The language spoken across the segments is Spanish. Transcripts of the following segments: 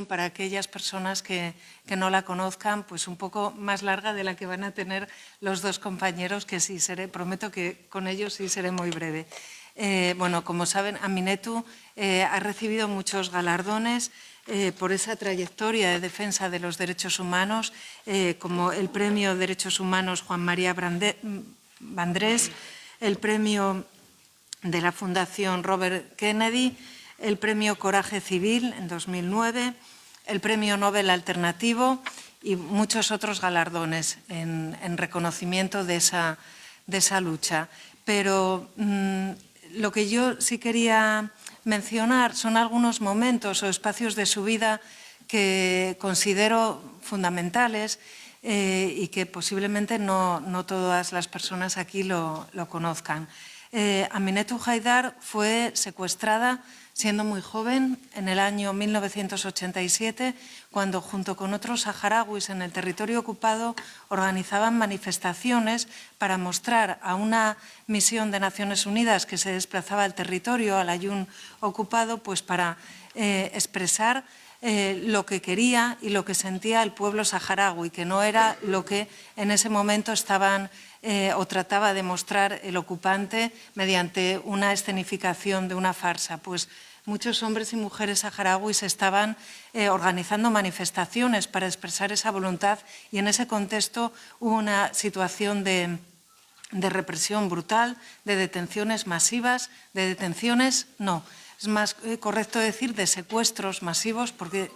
Para aquellas personas que no la conozcan, pues un poco más larga de la que van a tener los dos compañeros, que sí prometo que con ellos sí seré muy breve. Bueno, como saben, Aminetu ha recibido muchos galardones por esa trayectoria de defensa de los derechos humanos, como el Premio Derechos Humanos Juan María Vandrés, el Premio de la Fundación Robert Kennedy, el Premio Coraje Civil en 2009, el Premio Nobel Alternativo y muchos otros galardones en reconocimiento de esa lucha. Pero lo que yo sí quería mencionar son algunos momentos o espacios de su vida que considero fundamentales y que posiblemente no todas las personas aquí lo conozcan. Aminetu Haidar fue secuestrada siendo muy joven, en el año 1987, cuando junto con otros saharauis en el territorio ocupado organizaban manifestaciones para mostrar a una misión de Naciones Unidas que se desplazaba al territorio, al Ayun ocupado, pues para expresar lo que quería y lo que sentía el pueblo saharaui, que no era lo que en ese momento estaban o trataba de mostrar el ocupante mediante una escenificación de una farsa. Pues muchos hombres y mujeres saharauis estaban organizando manifestaciones para expresar esa voluntad y en ese contexto hubo una situación de represión brutal, de detenciones masivas, es más correcto decir de secuestros masivos, porque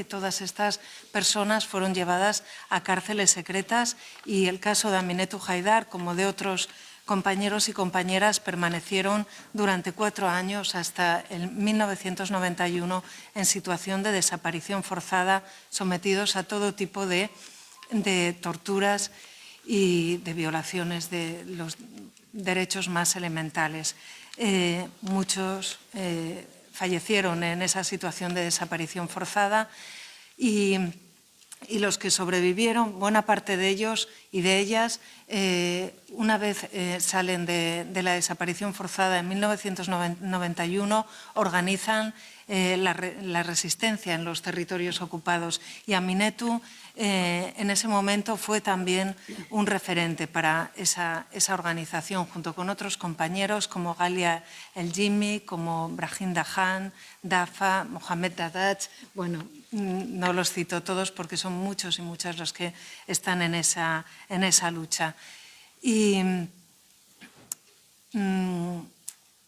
todas estas personas fueron llevadas a cárceles secretas y el caso de Aminetu Haidar, como de otros compañeros y compañeras, permanecieron durante 4 años hasta el 1991 en situación de desaparición forzada, sometidos a todo tipo de torturas y de violaciones de los derechos más elementales. Muchos fallecieron en esa situación de desaparición forzada y los que sobrevivieron, buena parte de ellos y de ellas, una vez salen de la desaparición forzada en 1991, organizan la resistencia en los territorios ocupados. Y Aminetu en ese momento fue también un referente para esa organización, junto con otros compañeros como Galia El Jimmy, como Brahim Dahan, Dafa, Mohamed Dadach. Bueno, no los cito todos porque son muchos y muchas los que están en esa lucha. Y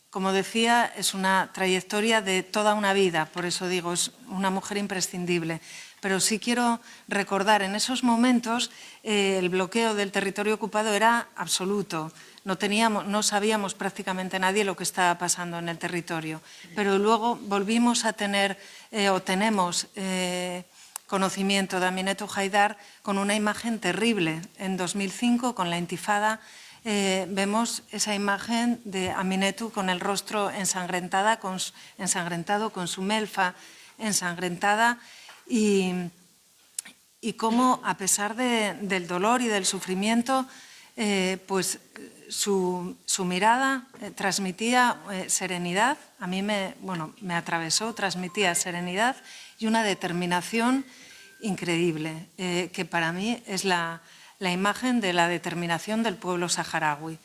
como decía, es una trayectoria de toda una vida, por eso digo, es una mujer imprescindible. Pero sí quiero recordar, en esos momentos el bloqueo del territorio ocupado era absoluto. No sabíamos prácticamente nadie lo que estaba pasando en el territorio. Pero luego volvimos a tener, o tenemos conocimiento de Aminetu Haidar con una imagen terrible. En 2005, con la Intifada, vemos esa imagen de Aminetu con el rostro ensangrentado, con su melfa ensangrentada, y cómo, a pesar del dolor y del sufrimiento, pues su mirada transmitía serenidad. A mí me atravesó, transmitía serenidad y una determinación increíble, que para mí es la imagen de la determinación del pueblo saharaui.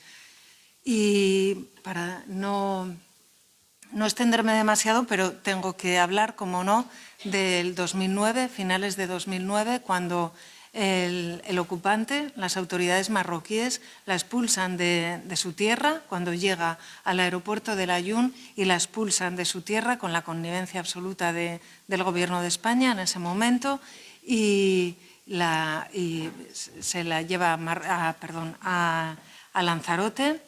Y para no extenderme demasiado, pero tengo que hablar, como no, del 2009, finales de 2009, cuando el ocupante, las autoridades marroquíes, la expulsan de su tierra cuando llega al aeropuerto del Ayun y la expulsan de su tierra con la connivencia absoluta del Gobierno de España en ese momento y se la lleva a Lanzarote,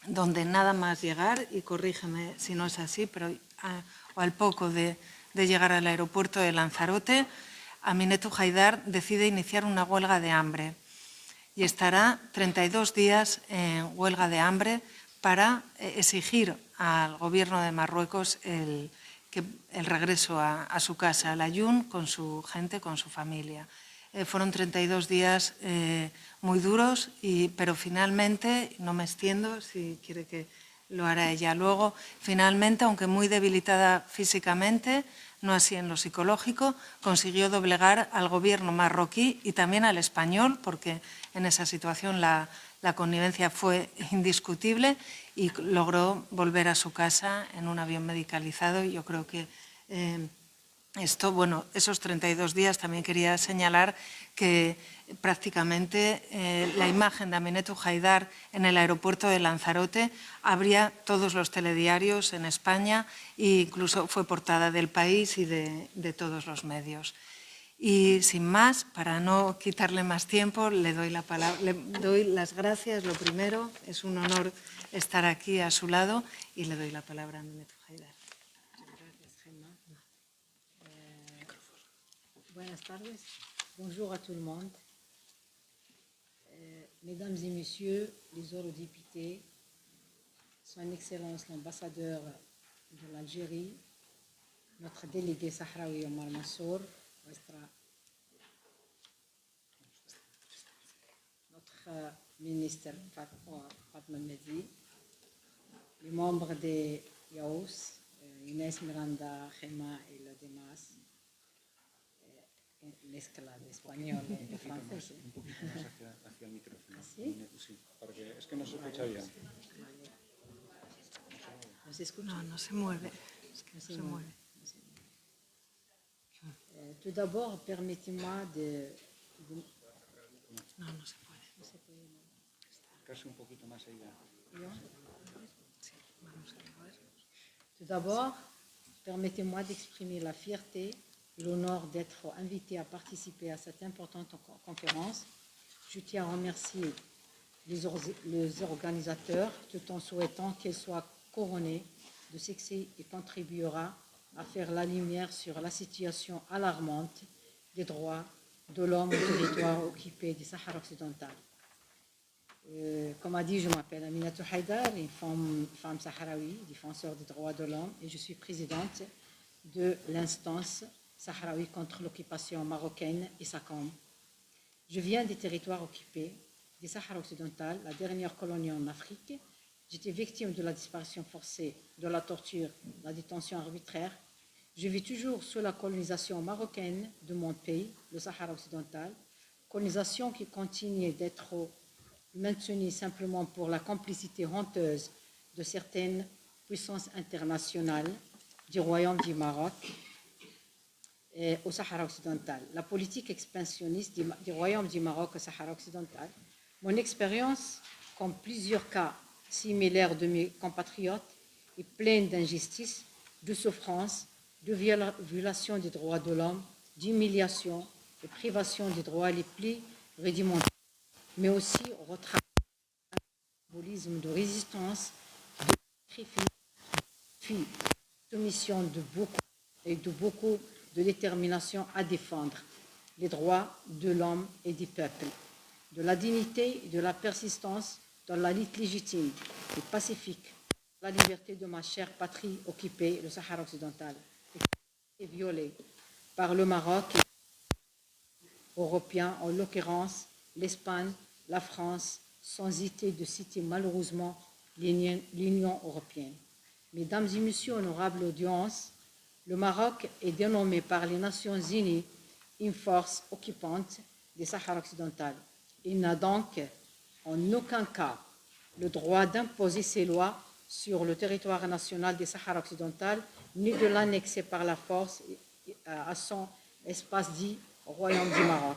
donde nada más llegar, y corrígeme si no es así, pero o al poco de llegar al aeropuerto de Lanzarote, Aminetu Haidar decide iniciar una huelga de hambre y estará 32 días en huelga de hambre para exigir al Gobierno de Marruecos el regreso a su casa, al Ayun, con su gente, con su familia. Fueron 32 días muy duros, pero finalmente, no me extiendo, si quiere que lo hará ella luego, finalmente, aunque muy debilitada físicamente, no así en lo psicológico, consiguió doblegar al gobierno marroquí y también al español, porque en esa situación la connivencia fue indiscutible, y logró volver a su casa en un avión medicalizado. Yo creo que esto, bueno, esos 32 días también quería señalar que prácticamente la imagen de Aminetou Haidar en el aeropuerto de Lanzarote abría todos los telediarios en España e incluso fue portada del País y de todos los medios. Y sin más, para no quitarle más tiempo, le doy la palabra, le doy las gracias. Lo primero, es un honor estar aquí a su lado, y le doy la palabra a Aminetou Haidar. Buenas tardes. Bonjour à tout le monde. Mesdames et messieurs les eurodéputés, Son Excellence l'ambassadeur de l'Algérie, notre délégué sahraoui Omar Mansour, notre ministre Fatma Mehdi, les membres des Yaous, Inès Miranda, Khema et le Demas, mezcla de español y francés. Un poquito más hacia el micrófono. ¿Así? Sí, porque es que no se escucha bien. ¿No se escucha? No, no se mueve. Es que no se mueve. Tout d'abord, permettez-moi de... No, no se puede. Casi un poquito más allá. Sí, vamos a ver. Tout d'abord, permettez-moi d'exprimer la fierté et l'honneur d'être invité à participer à cette importante conférence. Je tiens à remercier les organisateurs tout en souhaitant qu'elle soit couronnée de succès et contribuera à faire la lumière sur la situation alarmante des droits de l'homme au territoire occupé du Sahara occidental. Comme a dit, je m'appelle Aminetou Haidar, une femme sahraoui, défenseur des droits de l'homme, et je suis présidente de l'instance sahraoui contre l'occupation marocaine et SACOM. Je viens des territoires occupés du Sahara occidental, la dernière colonie en Afrique. J'étais victime de la disparition forcée, de la torture, de la détention arbitraire. Je vis toujours sous la colonisation marocaine de mon pays, le Sahara occidental, colonisation qui continue d'être maintenue simplement pour la complicité honteuse de certaines puissances internationales du Royaume du Maroc au Sahara occidental. La politique expansionniste du Royaume du Maroc au Sahara occidental. Mon expérience, comme plusieurs cas similaires de mes compatriotes, est pleine d'injustice, de souffrance, de violation des droits de l'homme, d'humiliation, de privation des droits les plus rudimentaires, mais aussi au retraite, symbolisme de résistance, de sacrifice, de soumission de beaucoup de détermination à défendre les droits de l'homme et du peuple, de la dignité et de la persistance dans la lutte légitime et pacifique, la liberté de ma chère patrie occupée, le Sahara occidental, et violée par le Maroc et européen, en l'occurrence l'Espagne, la France, sans hésiter de citer malheureusement l'Union européenne. Mesdames et messieurs, honorables audiences, le Maroc est dénommé par les Nations Unies une force occupante du Sahara occidental. Il n'a donc en aucun cas le droit d'imposer ses lois sur le territoire national du Sahara occidental, ni de l'annexer par la force à son espace dit Royaume du Maroc.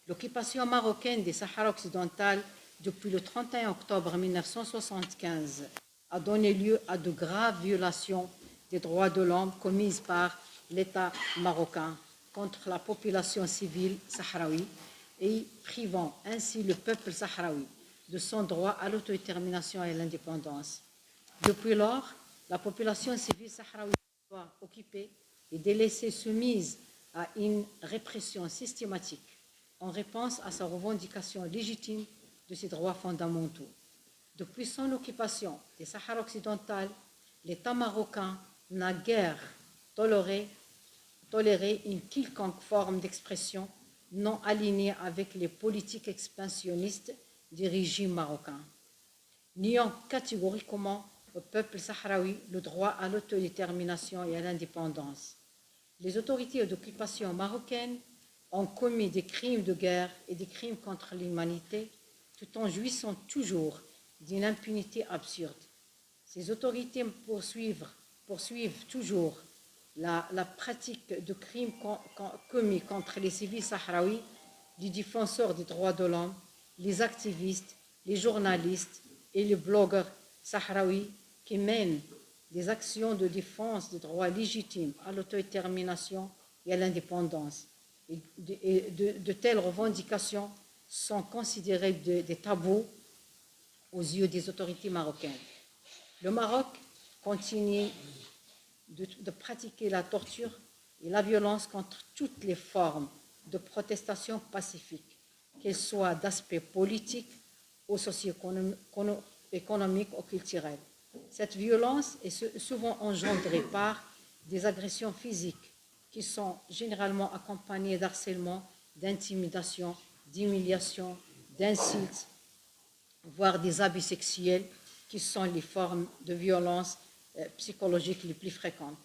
L'occupation marocaine du Sahara occidental depuis le 31 octobre 1975 a donné lieu à de graves violations des droits de l'homme commises par l'État marocain contre la population civile sahraoui et privant ainsi le peuple sahraoui de son droit à l'autodétermination et à l'indépendance. Depuis lors, la population civile sahraoui occupée et délaissée soumise à une répression systématique en réponse à sa revendication légitime de ses droits fondamentaux. Depuis son occupation du Sahara occidental, l'État marocain n'a guère toléré une quelconque forme d'expression non alignée avec les politiques expansionnistes du régime marocain, niant catégoriquement au peuple sahraoui le droit à l'autodétermination et à l'indépendance. Les autorités d'occupation marocaines ont commis des crimes de guerre et des crimes contre l'humanité, tout en jouissant toujours d'une impunité absurde. Ces autorités poursuivent toujours la pratique de crimes commis contre les civils sahraouis, les défenseurs des droits de l'homme, les activistes, les journalistes et les blogueurs sahraouis qui mènent des actions de défense des droits légitimes à l'autodétermination et à l'indépendance. De telles revendications sont considérées des tabous aux yeux des autorités marocaines. Le Maroc continue de pratiquer la torture et la violence contre toutes les formes de protestation pacifique, qu'elles soient d'aspect politique ou socio-économique ou culturel. Cette violence est souvent engendrée par des agressions physiques qui sont généralement accompagnées d'harcèlement, d'intimidation, d'humiliation, d'insultes, voire des abus sexuels qui sont les formes de violence psychologique les plus fréquentes.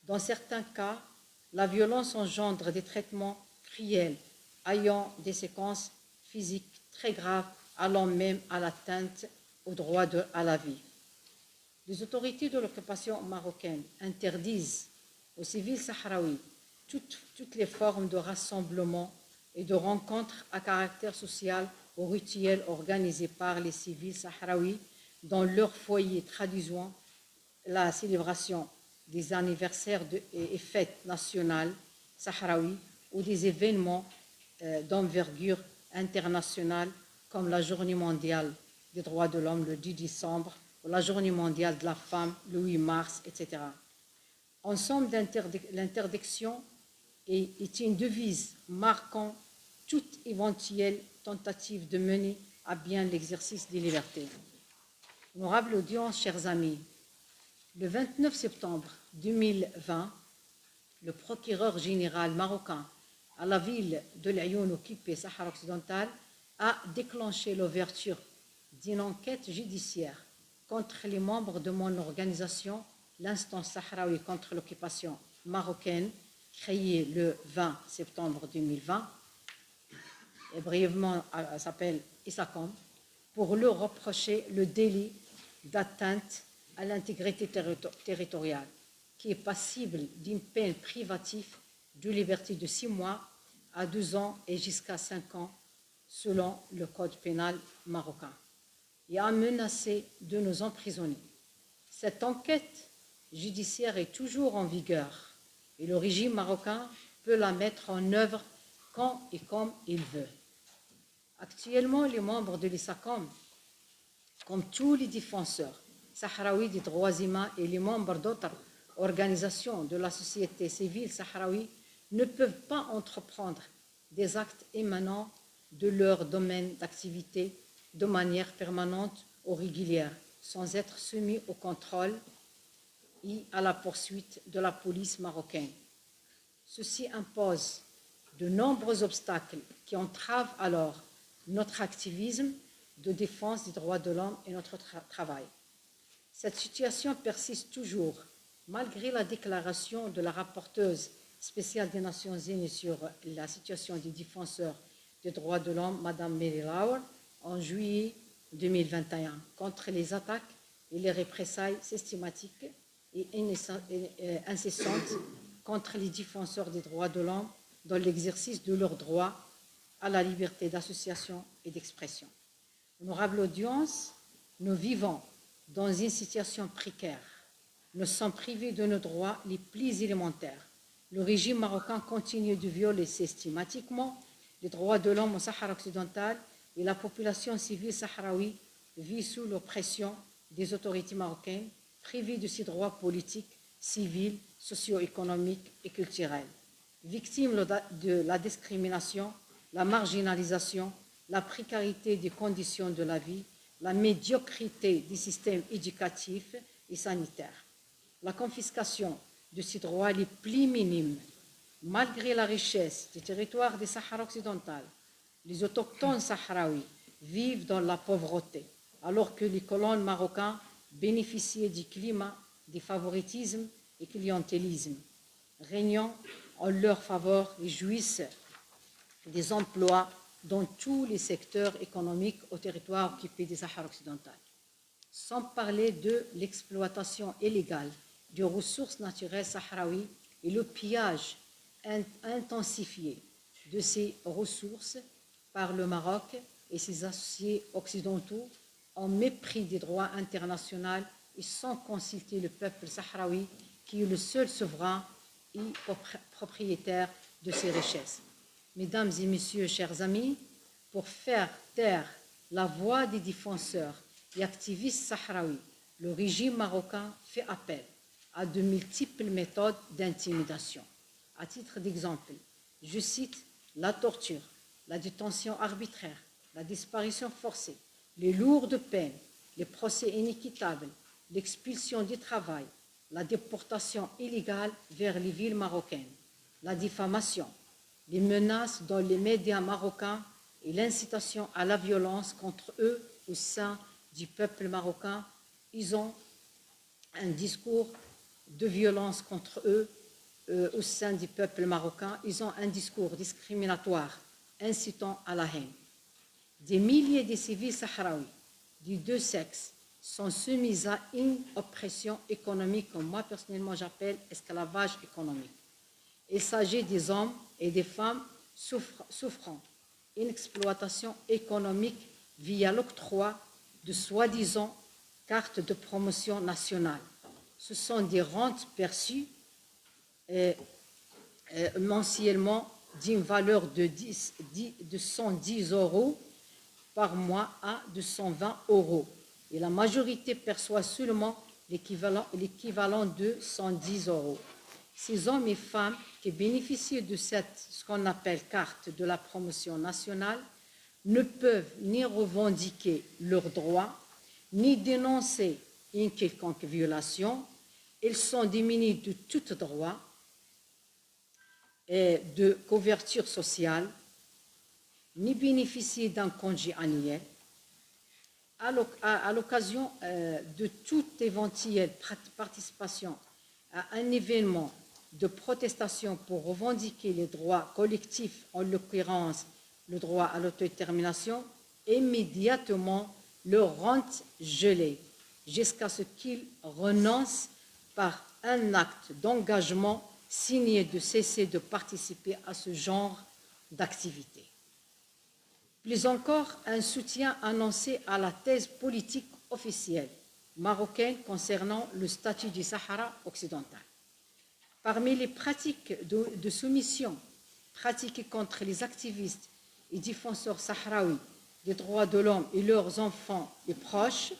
Dans certains cas, la violence engendre des traitements cruels ayant des séquences physiques très graves, allant même à l'atteinte au droit à la vie. Les autorités de l'occupation marocaine interdisent aux civils sahraouis toutes les formes de rassemblement et de rencontres à caractère social ou rituel organisées par les civils sahraouis dans leur foyer, traduisant la célébration des anniversaires et fêtes nationales sahraouis ou des événements d'envergure internationale comme la Journée mondiale des droits de l'homme le 10 décembre ou la Journée mondiale de la femme le 8 mars, etc. En somme, l'interdiction est une devise marquant toute éventuelle tentative de mener à bien l'exercice des libertés. Honorable audience, chers amis, le 29 septembre 2020, le procureur général marocain à la ville de l'Ayoun occupée Sahara occidentale a déclenché l'ouverture d'une enquête judiciaire contre les membres de mon organisation, l'instance sahraoui contre l'occupation marocaine, créée le 20 septembre 2020, et brièvement s'appelle ISACOM, pour leur reprocher le délit d'atteinte à l'intégrité territoriale, qui est passible d'une peine privative de liberté de 6 mois à 2 ans et jusqu'à 5 ans, selon le code pénal marocain, et a menacé de nous emprisonner. Cette enquête judiciaire est toujours en vigueur et le régime marocain peut la mettre en œuvre quand et comme il veut. Actuellement, les membres de l'ISACOM, comme tous les défenseurs sahraouis des droits humains et les membres d'autres organisations de la société civile sahraoui, ne peuvent pas entreprendre des actes émanant de leur domaine d'activité de manière permanente ou régulière, sans être soumis au contrôle et à la poursuite de la police marocaine. Ceci impose de nombreux obstacles qui entravent alors notre activisme de défense des droits de l'homme et notre travail. Cette situation persiste toujours, malgré la déclaration de la rapporteuse spéciale des Nations Unies sur la situation des défenseurs des droits de l'homme, Mme Mary Lauer, en juillet 2021, contre les attaques et les représailles systématiques et incessantes contre les défenseurs des droits de l'homme dans l'exercice de leur droit à la liberté d'association et d'expression. Honorable audience, nous vivons dans une situation précaire. Nous sommes privés de nos droits les plus élémentaires. Le régime marocain continue de violer systématiquement les droits de l'homme au Sahara occidental et la population civile sahraoui vit sous l'oppression des autorités marocaines, privée de ses droits politiques, civils, socio-économiques et culturels. Victime de la discrimination, la marginalisation, la précarité des conditions de la vie, la médiocrité des systèmes éducatifs et sanitaires. La confiscation de ces droits les plus minimes, malgré la richesse des territoires des Sahara occidental, les autochtones sahraouis vivent dans la pauvreté, alors que les colons marocains bénéficiaient du climat des favoritismes et clientélisme. régnant en leur faveur et jouissent des emplois dans tous les secteurs économiques au territoire occupé du Sahara occidental. Sans parler de l'exploitation illégale des ressources naturelles sahraouies et le pillage intensifié de ces ressources par le Maroc et ses associés occidentaux en mépris des droits internationaux et sans consulter le peuple sahraoui qui est le seul souverain et propriétaire de ces richesses. Mesdames et messieurs, chers amis, pour faire taire la voix des défenseurs et activistes sahraouis, le régime marocain fait appel à de multiples méthodes d'intimidation. À titre d'exemple, je cite la torture, la détention arbitraire, la disparition forcée, les lourdes peines, les procès inéquitables, l'expulsion du travail, la déportation illégale vers les villes marocaines, la diffamation, les menaces dans les médias marocains et l'incitation à la violence contre eux au sein du peuple marocain. Ils ont un discours de violence contre eux au sein du peuple marocain. Ils ont un discours discriminatoire incitant à la haine. Des milliers de civils sahraouis des deux sexes sont soumis à une oppression économique que moi personnellement j'appelle esclavage économique. Il s'agit des hommes et des femmes souffrant une exploitation économique via l'octroi de soi-disant cartes de promotion nationale. Ce sont des rentes perçues mensuellement d'une valeur de 110 € par mois à 220 €. Et la majorité perçoit seulement l'équivalent de 110 €. Ces hommes et femmes qui bénéficient de ce qu'on appelle carte de la promotion nationale ne peuvent ni revendiquer leurs droits, ni dénoncer une quelconque violation. Ils sont démunis de tout droit et de couverture sociale, ni bénéficier d'un congé annuel. À l'occasion de toute éventuelle participation à un événement de protestation pour revendiquer les droits collectifs, en l'occurrence le droit à l'autodétermination, immédiatement leur rente gelée, jusqu'à ce qu'ils renoncent par un acte d'engagement signé de cesser de participer à ce genre d'activité. Plus encore, un soutien annoncé à la thèse politique officielle marocaine concernant le statut du Sahara occidental. Parmi les pratiques de soumission pratiquées contre les activistes et défenseurs sahraouis des droits de l'homme et leurs enfants et proches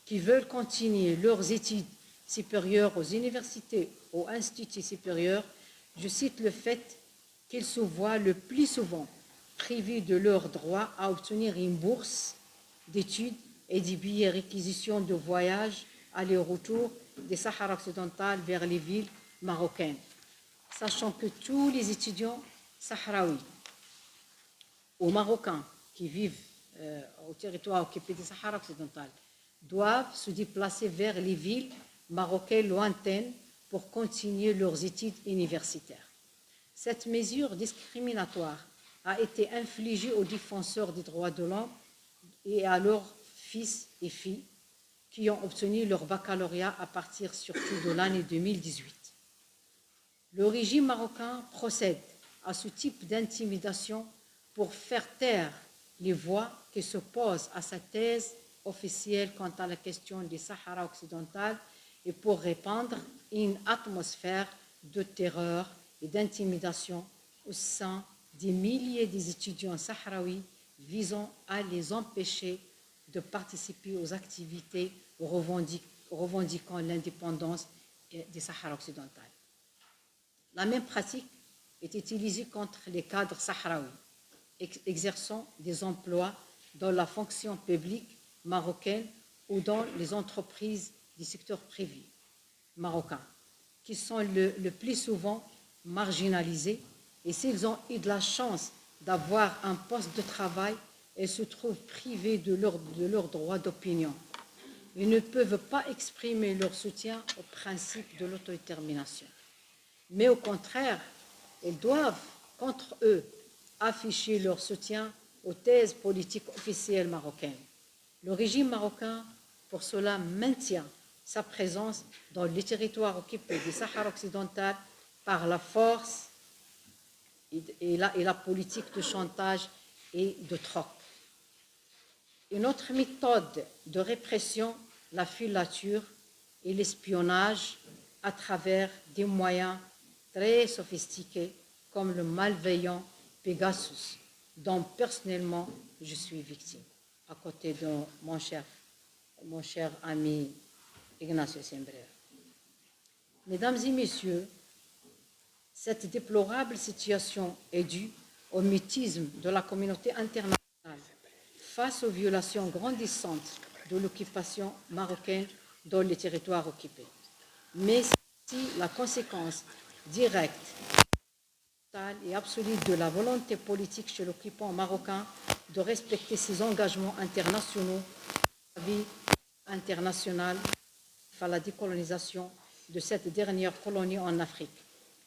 qui veulent continuer leurs études supérieures aux universités ou instituts supérieurs, je cite le fait qu'ils se voient le plus souvent privés de leur droit à obtenir une bourse d'études et des billets réquisition de voyage aller-retour des Sahara occidental vers les villes marocaines, sachant que tous les étudiants sahraouis ou marocains qui vivent au territoire occupé du Sahara occidental doivent se déplacer vers les villes marocaines lointaines pour continuer leurs études universitaires. Cette mesure discriminatoire a été infligée aux défenseurs des droits de l'homme et à leurs fils et filles qui ont obtenu leur baccalauréat à partir surtout de l'année 2018. Le régime marocain procède à ce type d'intimidation pour faire taire les voix qui s'opposent à sa thèse officielle quant à la question du Sahara occidental et pour répandre une atmosphère de terreur et d'intimidation au sein des milliers d'étudiants sahraouis visant à les empêcher de participer aux activités revendiquant l'indépendance du Sahara occidental. La même pratique est utilisée contre les cadres sahraouis exerçant des emplois dans la fonction publique marocaine ou dans les entreprises du secteur privé marocain, qui sont le plus souvent marginalisés, et s'ils ont eu de la chance d'avoir un poste de travail, ils se trouvent privés de leur droit d'opinion. Ils ne peuvent pas exprimer leur soutien au principe de l'autodétermination. mais au contraire, ils doivent, contre eux, afficher leur soutien aux thèses politiques officielles marocaines. Le régime marocain, pour cela, maintient sa présence dans les territoires occupés du Sahara occidental par la force et la politique de chantage et de troc. Une autre méthode de répression, la filature et l'espionnage à travers des moyens très sophistiqués comme le malveillant Pegasus, dont personnellement je suis victime, à côté de mon cher ami Ignacio Sembrero. Mesdames et messieurs, cette déplorable situation est due au mutisme de la communauté internationale face aux violations grandissantes de l'occupation marocaine dans les territoires occupés. Mais c'est aussi la conséquence directe et absolue de la volonté politique chez l'occupant marocain de respecter ses engagements internationaux, la vie internationale à la décolonisation de cette dernière colonie en Afrique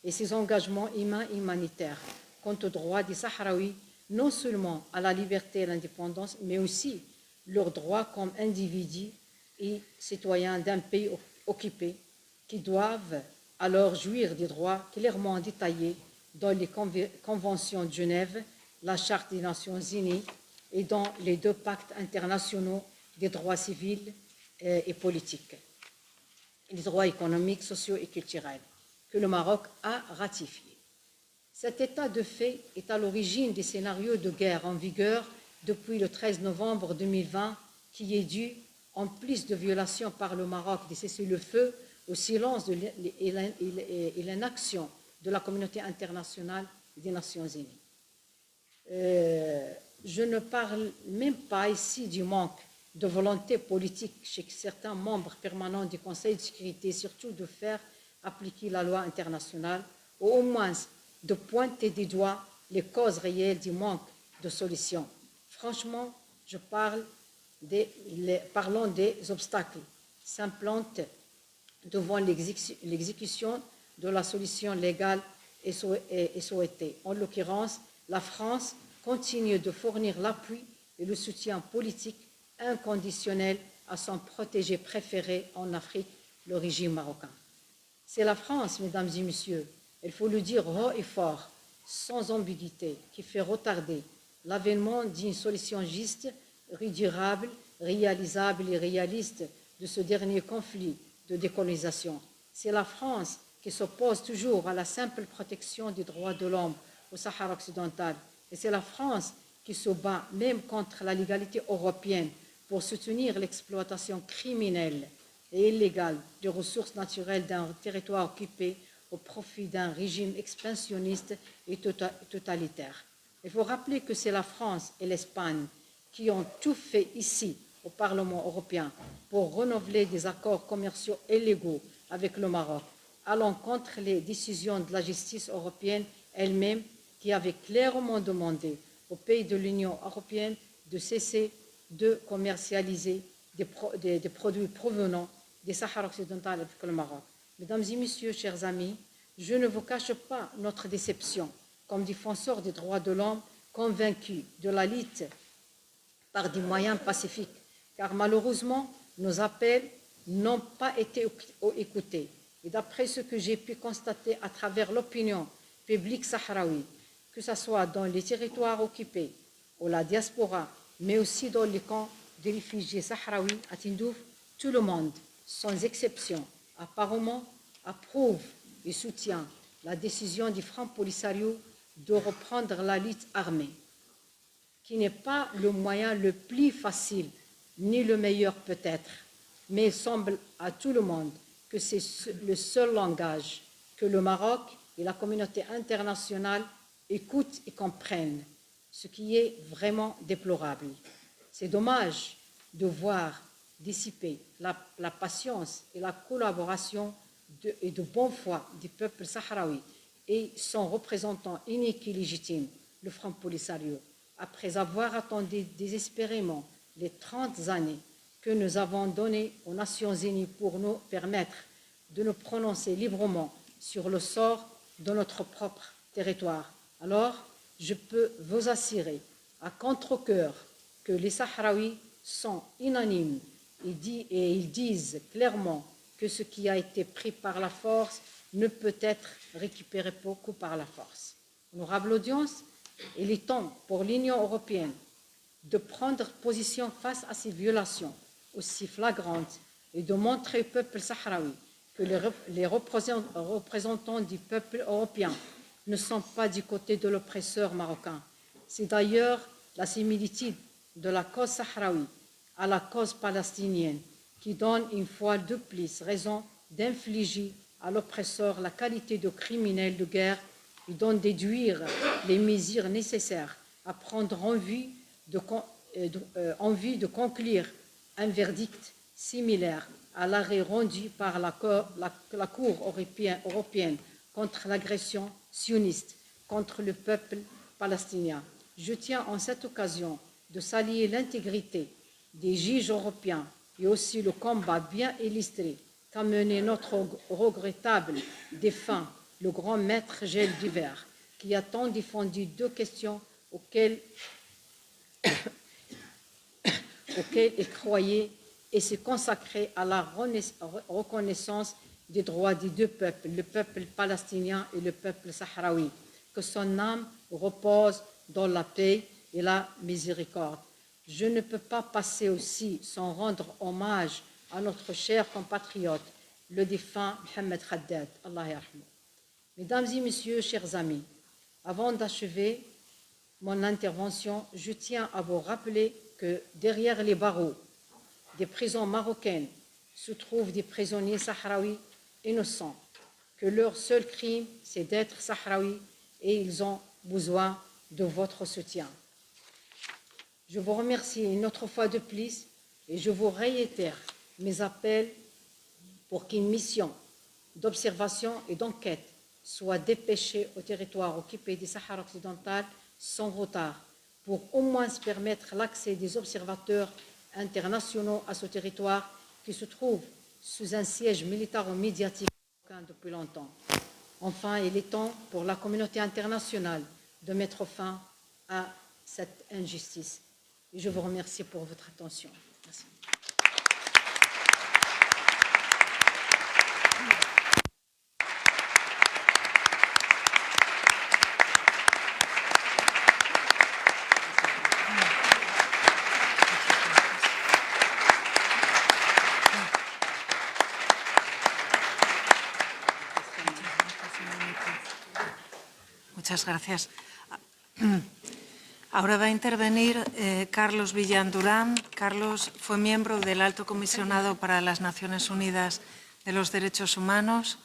et ses engagements humains et humanitaires quant aux droits des Sahraouis, non seulement à la liberté et à l'indépendance, mais aussi leurs droits comme individus et citoyens d'un pays occupé qui doivent alors jouir des droits clairement détaillés dans les conventions de Genève, la Charte des Nations Unies et dans les 2 pactes internationaux des droits civils et politiques, et les droits économiques, sociaux et culturels, que le Maroc a ratifiés. Cet état de fait est à l'origine des scénarios de guerre en vigueur depuis le 13 novembre 2020, qui est dû, en plus de violations par le Maroc des cessez-le-feu, au silence et l'inaction de la communauté internationale des Nations Unies. Je ne parle même pas ici du manque de volonté politique chez certains membres permanents du Conseil de sécurité, surtout de faire appliquer la loi internationale, ou au moins de pointer du doigt les causes réelles du manque de solutions. Franchement, parlons des obstacles s'implantent devant l'exécution de la solution légale et souhaitée. En l'occurrence, la France continue de fournir l'appui et le soutien politique inconditionnel à son protégé préféré en Afrique, le régime marocain. C'est la France, mesdames et messieurs, il faut le dire haut et fort, sans ambiguïté, qui fait retarder l'avènement d'une solution juste, durable, réalisable et réaliste de ce dernier conflit de décolonisation. C'est la France qui s'oppose toujours à la simple protection des droits de l'homme au Sahara occidental. Et c'est la France qui se bat même contre la légalité européenne pour soutenir l'exploitation criminelle et illégale des ressources naturelles d'un territoire occupé au profit d'un régime expansionniste et totalitaire. Il faut rappeler que c'est la France et l'Espagne qui ont tout fait ici au Parlement européen pour renouveler des accords commerciaux illégaux avec le Maroc, allant contre les décisions de la justice européenne elle-même qui avait clairement demandé aux pays de l'Union européenne de cesser de commercialiser des produits provenant des Sahara occidental avec le Maroc. Mesdames et messieurs, chers amis, je ne vous cache pas notre déception comme défenseurs des droits de l'homme convaincus de la lutte par des moyens pacifiques, car malheureusement, nos appels n'ont pas été écoutés. Et d'après ce que j'ai pu constater à travers l'opinion publique sahraoui, que ce soit dans les territoires occupés ou la diaspora, mais aussi dans les camps de réfugiés sahraouis à Tindouf, tout le monde, sans exception, apparemment approuve et soutient la décision du Front Polisario de reprendre la lutte armée, qui n'est pas le moyen le plus facile, ni le meilleur peut-être, mais il semble à tout le monde que c'est le seul langage que le Maroc et la communauté internationale écoutent et comprennent, ce qui est vraiment déplorable. C'est dommage de voir dissiper la patience et la collaboration et de bonne foi du peuple sahraoui et son représentant unique et légitime, le Front Polisario, après avoir attendu désespérément les 30 années que nous avons données aux Nations Unies pour nous permettre de nous prononcer librement sur le sort dans notre propre territoire. Alors, je peux vous assurer à contre-cœur que les Sahraouis sont unanimes et ils disent clairement que ce qui a été pris par la force ne peut être récupéré que par la force. Honorable audience, il est temps pour l'Union européenne de prendre position face à ces violations aussi flagrantes et de montrer au peuple sahraoui que les représentants du peuple européen ne sont pas du côté de l'oppresseur marocain. C'est d'ailleurs la similitude de la cause sahraoui à la cause palestinienne qui donne une fois de plus raison d'infliger à l'oppresseur la qualité de criminel de guerre et d'en déduire les mesures nécessaires à prendre en vue de conclure un verdict similaire à l'arrêt rendu par la Cour européenne contre l'agression sioniste contre le peuple palestinien. Je tiens en cette occasion de saluer l'intégrité des juges européens et aussi le combat bien illustré qu'a mené notre regrettable défunt, le grand maître Gilles Duvert, qui a tant défendu deux questions auxquelles il croyait et se consacrait à la reconnaissance des droits des deux peuples, le peuple palestinien et le peuple sahraoui. Que son âme repose dans la paix et la miséricorde. Je ne peux pas passer aussi sans rendre hommage à notre cher compatriote, le défunt Mohamed Haddad. Allah yarhamou. Mesdames et messieurs, chers amis, avant d'achever mon intervention, je tiens à vous rappeler que derrière les barreaux des prisons marocaines se trouvent des prisonniers sahraouis innocents, que leur seul crime, c'est d'être sahraouis et ils ont besoin de votre soutien. Je vous remercie une autre fois de plus et je vous réitère mes appels pour qu'une mission d'observation et d'enquête soit dépêchée au territoire occupé du Sahara occidental sans retard, pour au moins permettre l'accès des observateurs internationaux à ce territoire qui se trouve sous un siège militaro-médiatique depuis longtemps. Enfin, il est temps pour la communauté internationale de mettre fin à cette injustice. Et je vous remercie pour votre attention. Merci. Muchas gracias. Ahora va a intervenir Carlos Villán Durán. Carlos fue miembro del Alto Comisionado para las Naciones Unidas de los Derechos Humanos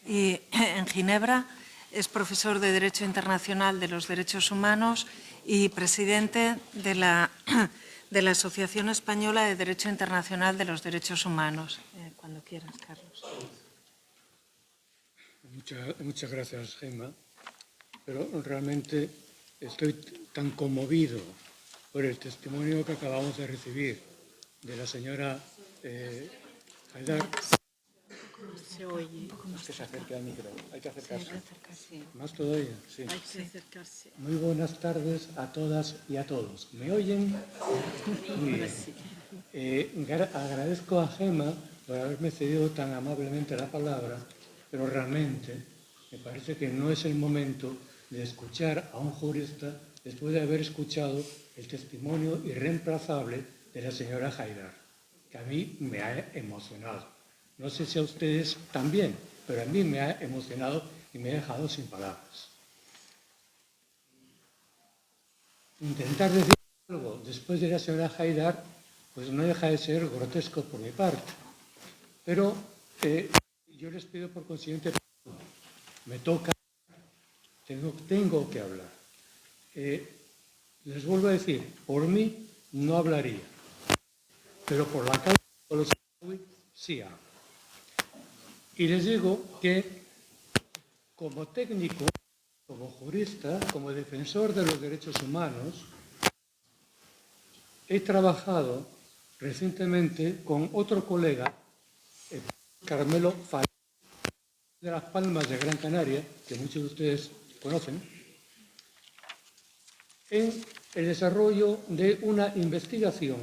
y en Ginebra. Es profesor de Derecho Internacional de los Derechos Humanos y presidente de la Asociación Española de Derecho Internacional de los Derechos Humanos. Cuando quieras, Carlos. Muchas gracias, Gemma. Pero realmente estoy tan conmovido por el testimonio que acabamos de recibir de la señora Haidar. Se oye. Es que se acerque al micro, hay que acercarse. Más todavía. Sí. Hay que acercarse. Muy buenas tardes a todas y a todos. ¿Me oyen? Muy bien. Agradezco a Gemma por haberme cedido tan amablemente la palabra, pero realmente me parece que no es el momento de escuchar a un jurista después de haber escuchado el testimonio irreemplazable de la señora Haidar, que a mí me ha emocionado. No sé si a ustedes también, pero a mí me ha emocionado y me ha dejado sin palabras. Intentar decir algo después de la señora Haidar, pues no deja de ser grotesco por mi parte. Pero yo les pido por consiguiente, me toca, tengo que hablar. Les vuelvo a decir, por mí no hablaría, pero por la causa de los saharaui sí hablo. Y les digo que como técnico, como jurista, como defensor de los derechos humanos, he trabajado recientemente con otro colega, Carmelo Falcón, de Las Palmas de Gran Canaria, que muchos de ustedes conocen, en el desarrollo de una investigación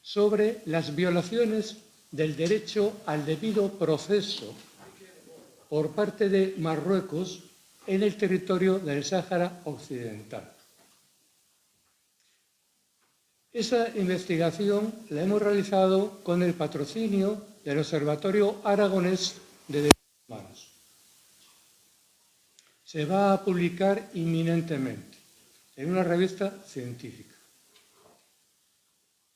sobre las violaciones del derecho al debido proceso por parte de Marruecos en el territorio del Sáhara Occidental. Esa investigación la hemos realizado con el patrocinio del Observatorio Aragonés de Derechos Humanos. Se va a publicar inminentemente en una revista científica.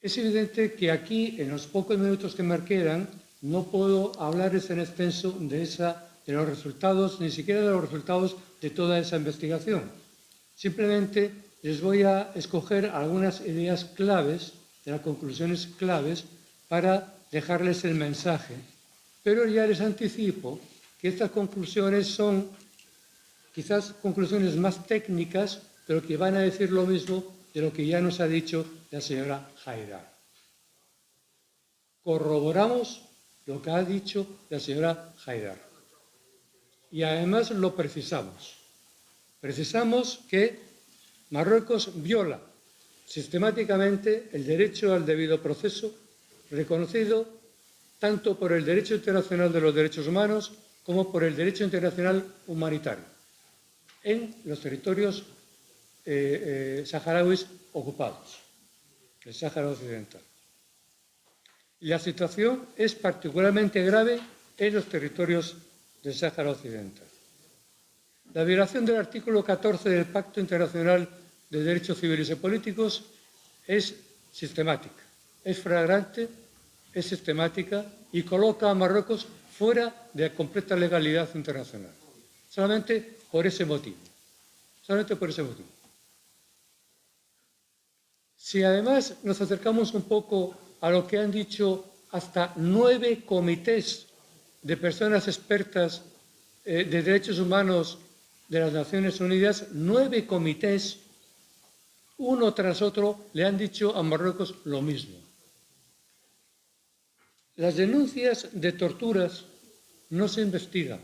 Es evidente que aquí, en los pocos minutos que me quedan, no puedo hablarles en extenso de los resultados, ni siquiera de los resultados de toda esa investigación. Simplemente les voy a escoger algunas ideas claves, de las conclusiones claves, para dejarles el mensaje. Pero ya les anticipo que estas conclusiones son quizás conclusiones más técnicas, pero que van a decir lo mismo de lo que ya nos ha dicho la señora Haidar. Corroboramos lo que ha dicho la señora Haidar. Y además lo precisamos. Precisamos que Marruecos viola sistemáticamente el derecho al debido proceso, reconocido tanto por el derecho internacional de los derechos humanos como por el derecho internacional humanitario, en los territorios saharauis ocupados, el Sáhara Occidental. La situación es particularmente grave en los territorios del Sáhara Occidental. La violación del artículo 14 del Pacto Internacional de Derechos Civiles y Políticos es sistemática, es flagrante, es sistemática y coloca a Marruecos fuera de la completa legalidad internacional. Solamente por ese motivo. Solamente por ese motivo. Si además nos acercamos un poco a lo que han dicho hasta 9 comités de personas expertas de derechos humanos de las Naciones Unidas, 9 comités, uno tras otro, le han dicho a Marruecos lo mismo. Las denuncias de torturas no se investigan.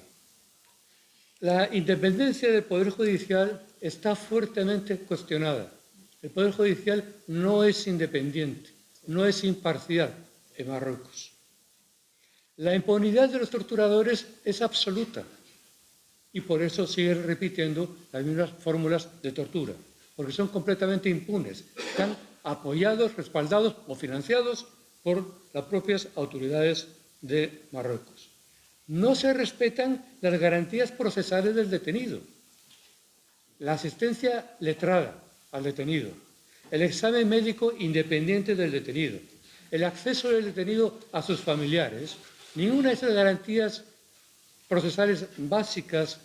La independencia del Poder Judicial está fuertemente cuestionada. El Poder Judicial no es independiente, no es imparcial en Marruecos. La impunidad de los torturadores es absoluta y por eso siguen repitiendo las mismas fórmulas de tortura, porque son completamente impunes, están apoyados, respaldados o financiados por las propias autoridades de Marruecos. No se respetan las garantías procesales del detenido, la asistencia letrada al detenido, el examen médico independiente del detenido, el acceso del detenido a sus familiares. Ninguna de esas garantías procesales básicas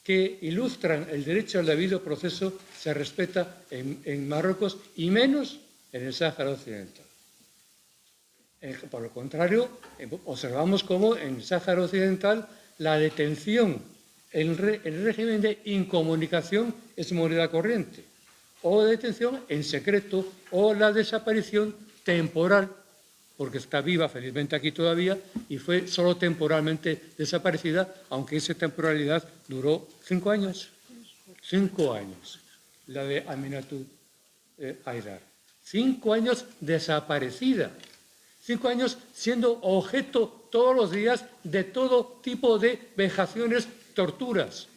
que ilustran el derecho al debido proceso se respeta en Marruecos y menos en el Sáhara Occidental. Por el contrario, observamos cómo en el Sáhara Occidental la detención, el régimen de incomunicación es moneda corriente, o detención en secreto, o la desaparición temporal, porque está viva felizmente aquí todavía y fue solo temporalmente desaparecida, aunque esa temporalidad duró 5 años. 5 años, la de Aminatou Haidar. 5 años desaparecida. 5 años siendo objeto todos los días de todo tipo de vejaciones, torturas.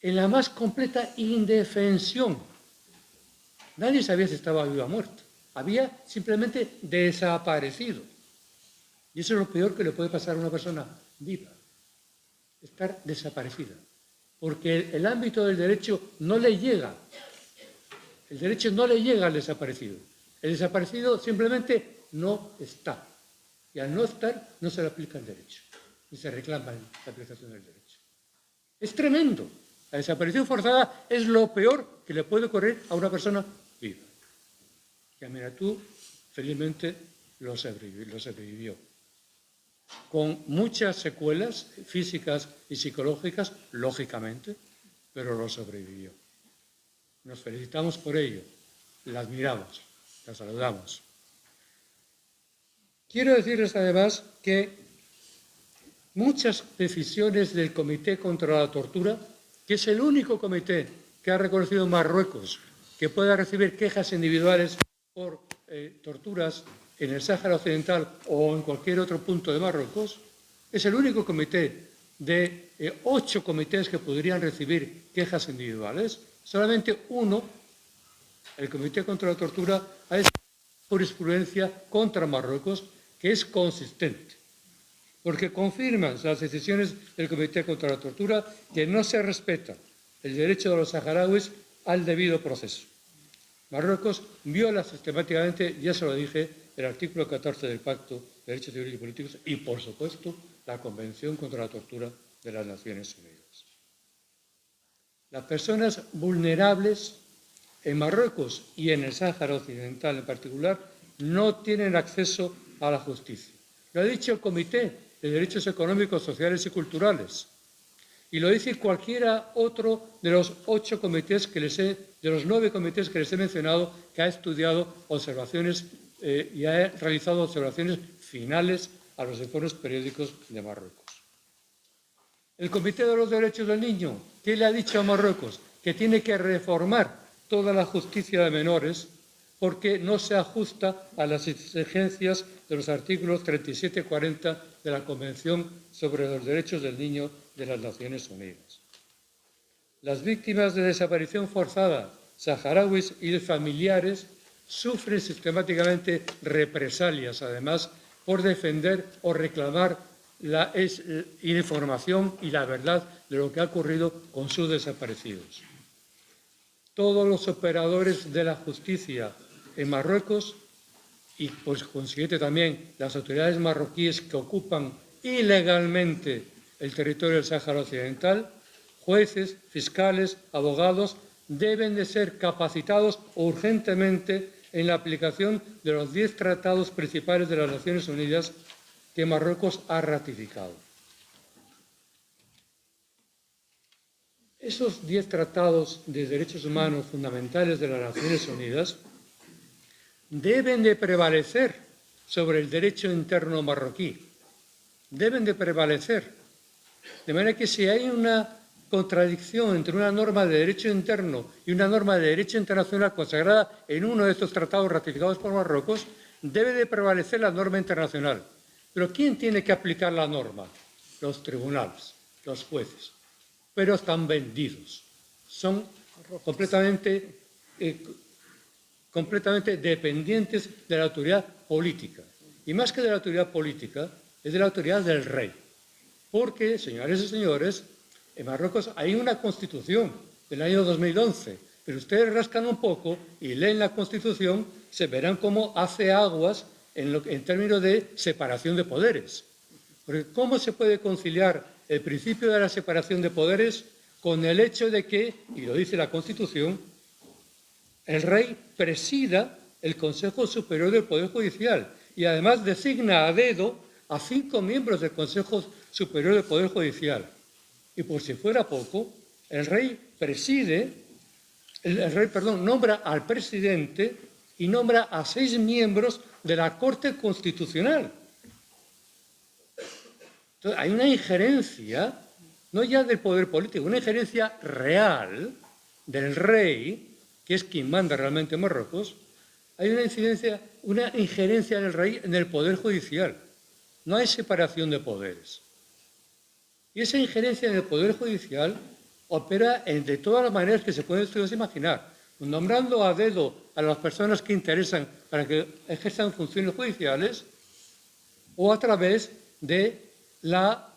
En la más completa indefensión. Nadie sabía si estaba viva o muerta. Había simplemente desaparecido. Y eso es lo peor que le puede pasar a una persona viva. Estar desaparecida. Porque el ámbito del derecho no le llega. El derecho no le llega al desaparecido. El desaparecido simplemente no está. Y al no estar, no se le aplica el derecho. Ni se reclama la aplicación del derecho. Es tremendo. La desaparición forzada es lo peor que le puede ocurrir a una persona viva. Y Aminatou, felizmente, lo sobrevivió. Con muchas secuelas físicas y psicológicas, lógicamente, pero lo sobrevivió. Nos felicitamos por ello, la admiramos, la saludamos. Quiero decirles además que muchas decisiones del Comité contra la Tortura, que es el único comité que ha reconocido Marruecos que pueda recibir quejas individuales por torturas en el Sáhara Occidental o en cualquier otro punto de Marruecos, es el único comité de 8 comités que podrían recibir quejas individuales. Solamente uno, el Comité contra la Tortura, ha hecho jurisprudencia contra Marruecos que es consistente, porque confirman las decisiones del Comité contra la Tortura que no se respeta el derecho de los saharauis al debido proceso. Marruecos viola sistemáticamente, ya se lo dije, el artículo 14 del Pacto de Derechos Civiles y Políticos y, por supuesto, la Convención contra la Tortura de las Naciones Unidas. Las personas vulnerables en Marruecos y en el Sáhara Occidental en particular no tienen acceso a la justicia. Lo ha dicho el Comité de Derechos Económicos, Sociales y Culturales. Y lo dice cualquiera otro de los 8 comités de los 9 comités que les he mencionado, que ha estudiado observaciones y ha realizado observaciones finales a los informes periódicos de Marruecos. El Comité de los Derechos del Niño, ¿qué le ha dicho a Marruecos? Que tiene que reformar toda la justicia de menores porque no se ajusta a las exigencias de los artículos 37 y 40 de la Convención sobre los Derechos del Niño de las Naciones Unidas. Las víctimas de desaparición forzada, saharauis y familiares, sufren sistemáticamente represalias, además, por defender o reclamar la información y la verdad de lo que ha ocurrido con sus desaparecidos. Todos los operadores de la justicia en Marruecos y, pues, consiguiente también las autoridades marroquíes que ocupan ilegalmente el territorio del Sáhara Occidental, jueces, fiscales, abogados, deben de ser capacitados urgentemente en la aplicación de los 10 tratados principales de las Naciones Unidas que Marruecos ha ratificado. Esos 10 tratados de derechos humanos fundamentales de las Naciones Unidas deben de prevalecer sobre el derecho interno marroquí. Deben de prevalecer. De manera que si hay una contradicción entre una norma de derecho interno y una norma de derecho internacional consagrada en uno de estos tratados ratificados por Marruecos, debe de prevalecer la norma internacional. Pero ¿quién tiene que aplicar la norma? Los tribunales, los jueces. Pero están vendidos. Son completamente dependientes de la autoridad política. Y más que de la autoridad política, es de la autoridad del rey. Porque, señores y señores, en Marruecos hay una constitución del año 2011, pero ustedes rascan un poco y leen la constitución, se verán cómo hace aguas en términos de separación de poderes. Porque ¿cómo se puede conciliar el principio de la separación de poderes con el hecho de que, y lo dice la Constitución, el rey presida el Consejo Superior del Poder Judicial y además designa a dedo a 5 miembros del Consejo Superior del Poder Judicial? Y por si fuera poco, el rey nombra al presidente y nombra a 6 miembros de la Corte Constitucional. Entonces, hay una injerencia, no ya del poder político, una injerencia real del rey, que es quien manda realmente en Marruecos. Hay una injerencia del rey en el poder judicial. No hay separación de poderes. Y esa injerencia en el poder judicial opera de todas las maneras que se pueden ustedes imaginar, nombrando a dedo a las personas que interesan para que ejerzan funciones judiciales o a través de la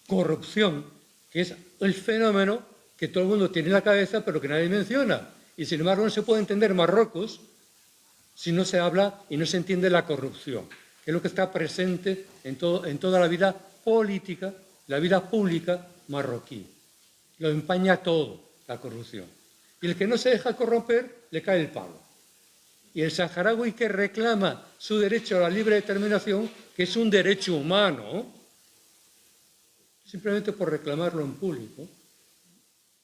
corrupción, que es el fenómeno que todo el mundo tiene en la cabeza pero que nadie menciona. Y sin embargo no se puede entender Marruecos si no se habla y no se entiende la corrupción, que es lo que está presente en toda la vida política, la vida pública marroquí. Lo empaña todo, la corrupción. Y el que no se deja corromper, le cae el palo. Y el saharaui que reclama su derecho a la libre determinación, que es un derecho humano, simplemente por reclamarlo en público,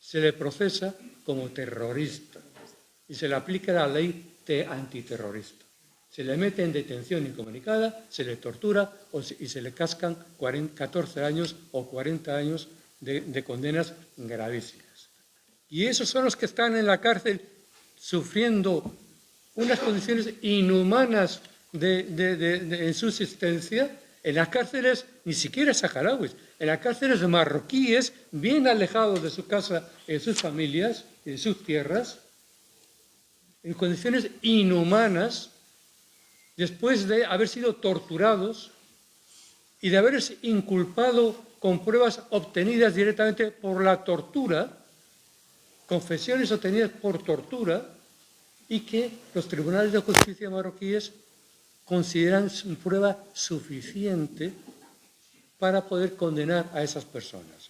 se le procesa como terrorista y se le aplica la ley antiterrorista. Se le mete en detención incomunicada, se le tortura y se le cascan 14 años o 40 años de condenas gravísimas. Y esos son los que están en la cárcel sufriendo unas condiciones inhumanas en su existencia, en las cárceles ni siquiera saharauis, en las cárceles marroquíes, bien alejados de su casa, de sus familias y de sus tierras, en condiciones inhumanas, después de haber sido torturados y de haberse inculpado con pruebas obtenidas directamente por la tortura, confesiones obtenidas por tortura, y que los tribunales de justicia marroquíes consideran prueba suficiente para poder condenar a esas personas.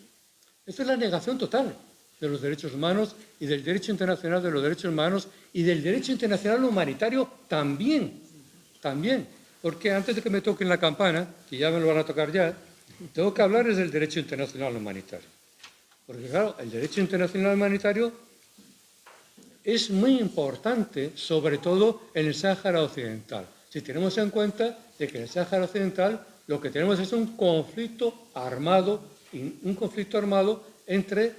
Esto es la negación total de los derechos humanos y del derecho internacional de los derechos humanos y del derecho internacional humanitario también, porque antes de que me toquen la campana, que ya me lo van a tocar ya, tengo que hablarles del derecho internacional humanitario. Porque claro, el derecho internacional humanitario es muy importante, sobre todo en el Sáhara Occidental. Si tenemos en cuenta de que en el Sáhara Occidental lo que tenemos es un conflicto armado entre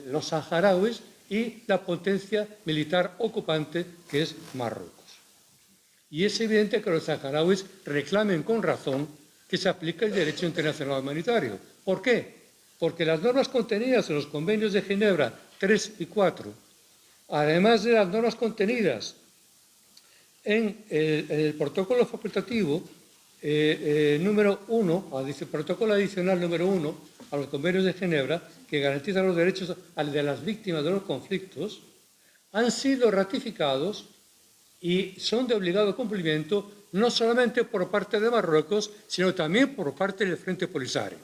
los saharauis y la potencia militar ocupante que es Marruecos. Y es evidente que los saharauis reclamen con razón que se aplique el derecho internacional humanitario. ¿Por qué? Porque las normas contenidas en los convenios de Ginebra 3 y 4, además de las normas contenidas en el protocolo facultativo número 1, el protocolo adicional número 1 a los convenios de Ginebra, que garantiza los derechos de las víctimas de los conflictos, han sido ratificados y son de obligado cumplimiento no solamente por parte de Marruecos, sino también por parte del Frente Polisario.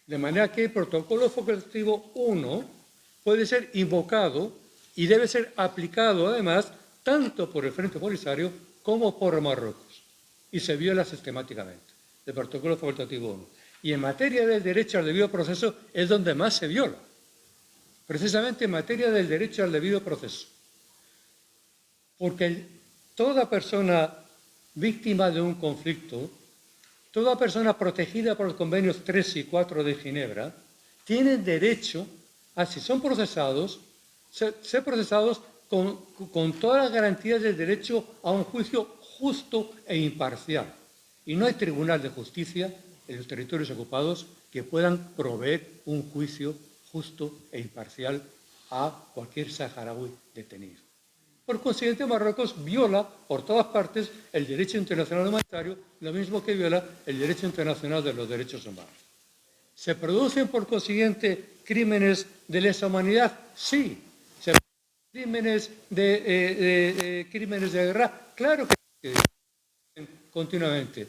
De manera que el protocolo facultativo 1 puede ser invocado y debe ser aplicado, además, tanto por el Frente Polisario como por Marruecos. Y se viola sistemáticamente el protocolo facultativo 1. Y en materia del derecho al debido proceso es donde más se viola. Precisamente en materia del derecho al debido proceso. Porque toda persona víctima de un conflicto, toda persona protegida por los convenios 3 y 4 de Ginebra, tiene derecho a, si son procesados, ser procesados con todas las garantías del derecho a un juicio justo e imparcial. Y no hay tribunal de justicia en los territorios ocupados que puedan proveer un juicio justo e imparcial a cualquier saharaui detenido. Por consiguiente, Marruecos viola por todas partes el derecho internacional humanitario, lo mismo que viola el derecho internacional de los derechos humanos. ¿Se producen, por consiguiente, crímenes de lesa humanidad? Sí. ¿Se producen crímenes de guerra? Claro que continuamente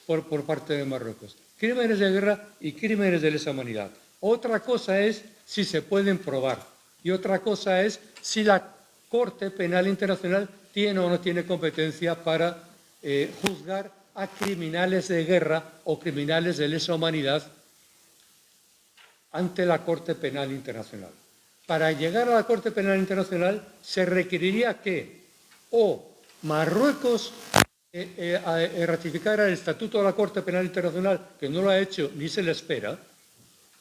por parte de Marruecos. Crímenes de guerra y crímenes de lesa humanidad. Otra cosa es si se pueden probar y otra cosa es si la Corte Penal Internacional tiene o no tiene competencia para juzgar a criminales de guerra o criminales de lesa humanidad ante la Corte Penal Internacional. Para llegar a la Corte Penal Internacional se requeriría que o Marruecos ratificara el Estatuto de la Corte Penal Internacional, que no lo ha hecho ni se le espera,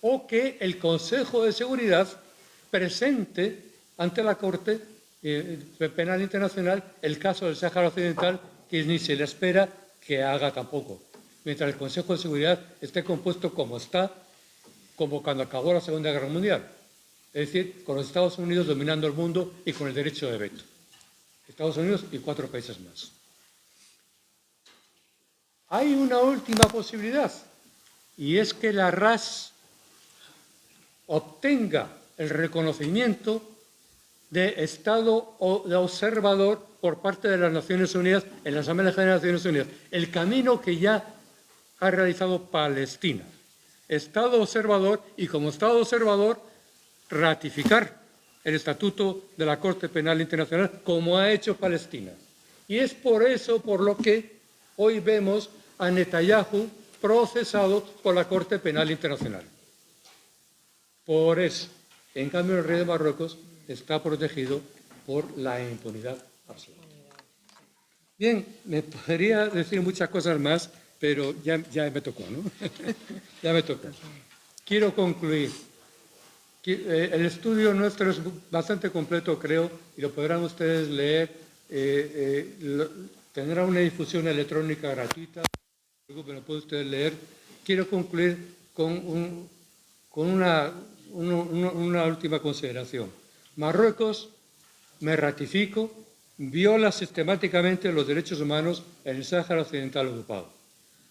o que el Consejo de Seguridad presente ante la Corte Penal Internacional el caso del Sáhara Occidental, que ni se le espera que haga tampoco, mientras el Consejo de Seguridad esté compuesto como está, como cuando acabó la Segunda Guerra Mundial, es decir, con los Estados Unidos dominando el mundo y con el derecho de veto. Estados Unidos y 4 países más. Hay una última posibilidad, y es que la RAS obtenga el reconocimiento de Estado o de observador por parte de las Naciones Unidas en la Asamblea General de las Naciones Unidas, el camino que ya ha realizado Palestina. Estado observador y como Estado observador ratificar el Estatuto de la Corte Penal Internacional como ha hecho Palestina. Y es por eso por lo que hoy vemos a Netanyahu procesado por la Corte Penal Internacional. Por eso, en cambio, el rey de Marruecos está protegido por la impunidad absoluta. Bien, me podría decir muchas cosas más, pero ya me tocó, ¿no? Ya me tocó. Quiero concluir. El estudio nuestro es bastante completo, creo, y lo podrán ustedes leer. Tendrá una difusión electrónica gratuita, luego me lo pueden ustedes leer. Quiero concluir con una última consideración. Marruecos, me ratifico, viola sistemáticamente los derechos humanos en el Sáhara Occidental ocupado.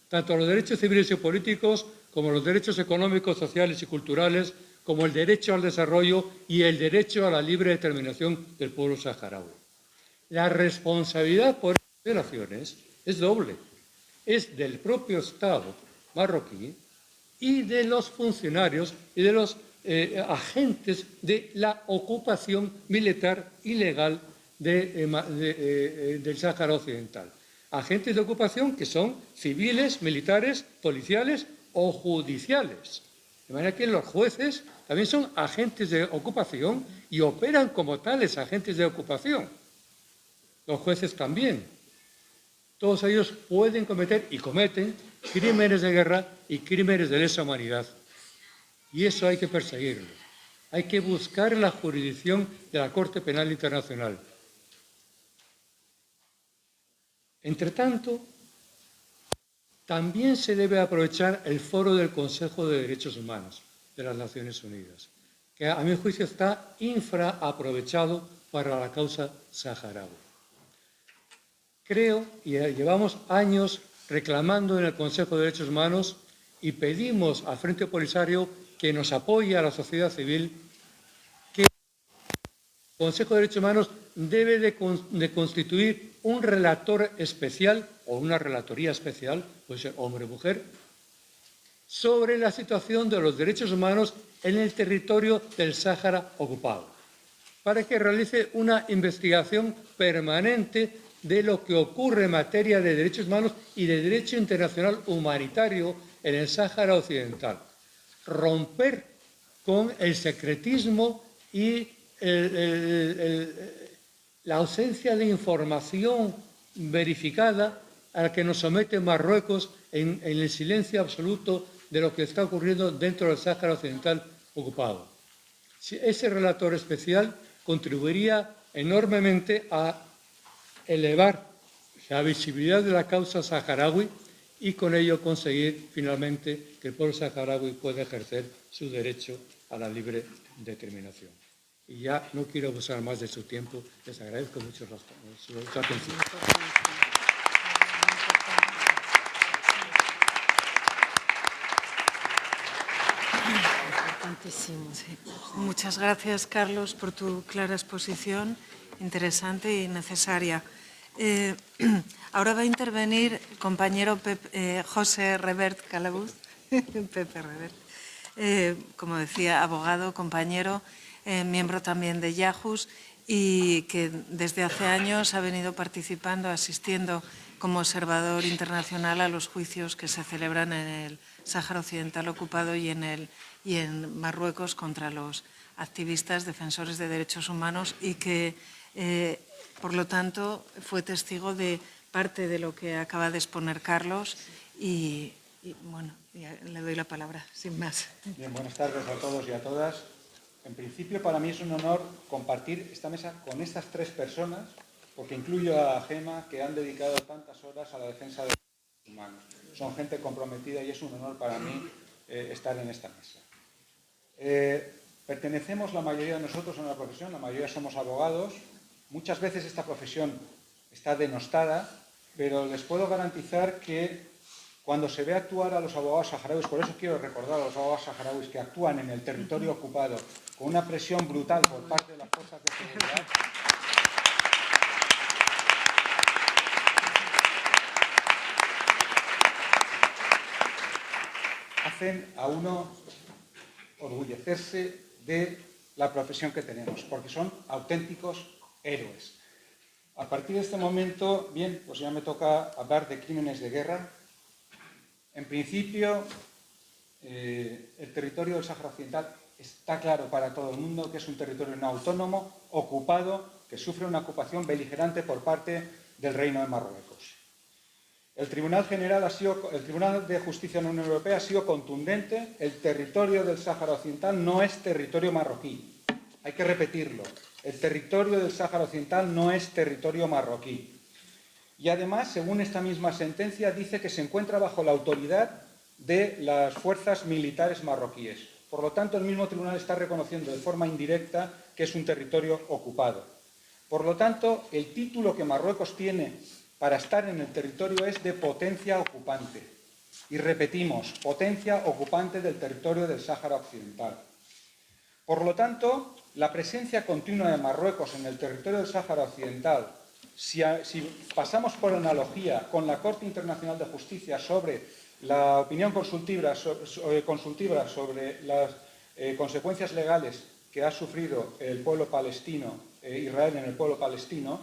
Tanto los derechos civiles y políticos como los derechos económicos, sociales y culturales, como el derecho al desarrollo y el derecho a la libre determinación del pueblo saharaui. La responsabilidad por estas violaciones es doble. Es del propio Estado marroquí y de los funcionarios y de los agentes de la ocupación militar ilegal del Sáhara Occidental. Agentes de ocupación que son civiles, militares, policiales o judiciales. De manera que los jueces también son agentes de ocupación y operan como tales agentes de ocupación. Los jueces también. Todos ellos pueden cometer y cometen crímenes de guerra y crímenes de lesa humanidad. Y eso hay que perseguirlo. Hay que buscar la jurisdicción de la Corte Penal Internacional. Entre tanto, también se debe aprovechar el foro del Consejo de Derechos Humanos de las Naciones Unidas, que a mi juicio está infraaprovechado para la causa saharaui. Creo, y llevamos años reclamando en el Consejo de Derechos Humanos y pedimos al Frente Polisario que nos apoye a la sociedad civil, que el Consejo de Derechos Humanos debe de constituir un relator especial o una relatoría especial, puede ser hombre o mujer, sobre la situación de los derechos humanos en el territorio del Sáhara ocupado, para que realice una investigación permanente de lo que ocurre en materia de derechos humanos y de derecho internacional humanitario en el Sáhara Occidental. Romper con el secretismo y la ausencia de información verificada a la que nos somete Marruecos en el silencio absoluto de lo que está ocurriendo dentro del Sáhara Occidental ocupado. Ese relator especial contribuiría enormemente a elevar la visibilidad de la causa saharaui y con ello conseguir finalmente que el pueblo saharaui pueda ejercer su derecho a la libre determinación. Y ya no quiero abusar más de su tiempo. Les agradezco mucho su atención. Sí. Muchas gracias, Carlos, por tu clara exposición, interesante y necesaria. Ahora va a intervenir el compañero José Revert Calabuz, Pepe Revert, como decía, abogado, compañero, miembro también de Yahus y que desde hace años ha venido participando, asistiendo como observador internacional a los juicios que se celebran en el Sáhara Occidental ocupado y en Marruecos contra los activistas defensores de derechos humanos y que, por lo tanto, fue testigo de parte de lo que acaba de exponer Carlos y bueno, le doy la palabra, sin más. Bien, buenas tardes a todos y a todas. En principio, para mí es un honor compartir esta mesa con estas tres personas, porque incluyo a Gema, que han dedicado tantas horas a la defensa de los derechos humanos. Son gente comprometida y es un honor para mí estar en esta mesa. Pertenecemos la mayoría de nosotros a una profesión, la mayoría somos abogados. Muchas veces esta profesión está denostada, pero les puedo garantizar que cuando se ve actuar a los abogados saharauis, por eso quiero recordar a los abogados saharauis que actúan en el territorio ocupado con una presión brutal por parte de las fuerzas de seguridad, hacen a uno orgullecerse de la profesión que tenemos, porque son auténticos héroes. A partir de este momento, bien, pues ya me toca hablar de crímenes de guerra. En principio, el territorio del Sáhara Occidental está claro para todo el mundo que es un territorio no autónomo, ocupado, que sufre una ocupación beligerante por parte del Reino de Marruecos. El Tribunal de Justicia de la Unión Europea ha sido contundente. El territorio del Sáhara Occidental no es territorio marroquí. Hay que repetirlo. El territorio del Sáhara Occidental no es territorio marroquí. Y además, según esta misma sentencia, dice que se encuentra bajo la autoridad de las fuerzas militares marroquíes. Por lo tanto, el mismo tribunal está reconociendo de forma indirecta que es un territorio ocupado. Por lo tanto, el título que Marruecos tiene para estar en el territorio es de potencia ocupante. Y repetimos, potencia ocupante del territorio del Sáhara Occidental. Por lo tanto, la presencia continua de Marruecos en el territorio del Sáhara Occidental, si pasamos por analogía con la Corte Internacional de Justicia sobre la opinión consultiva sobre las consecuencias legales que ha sufrido el pueblo palestino, Israel en el pueblo palestino,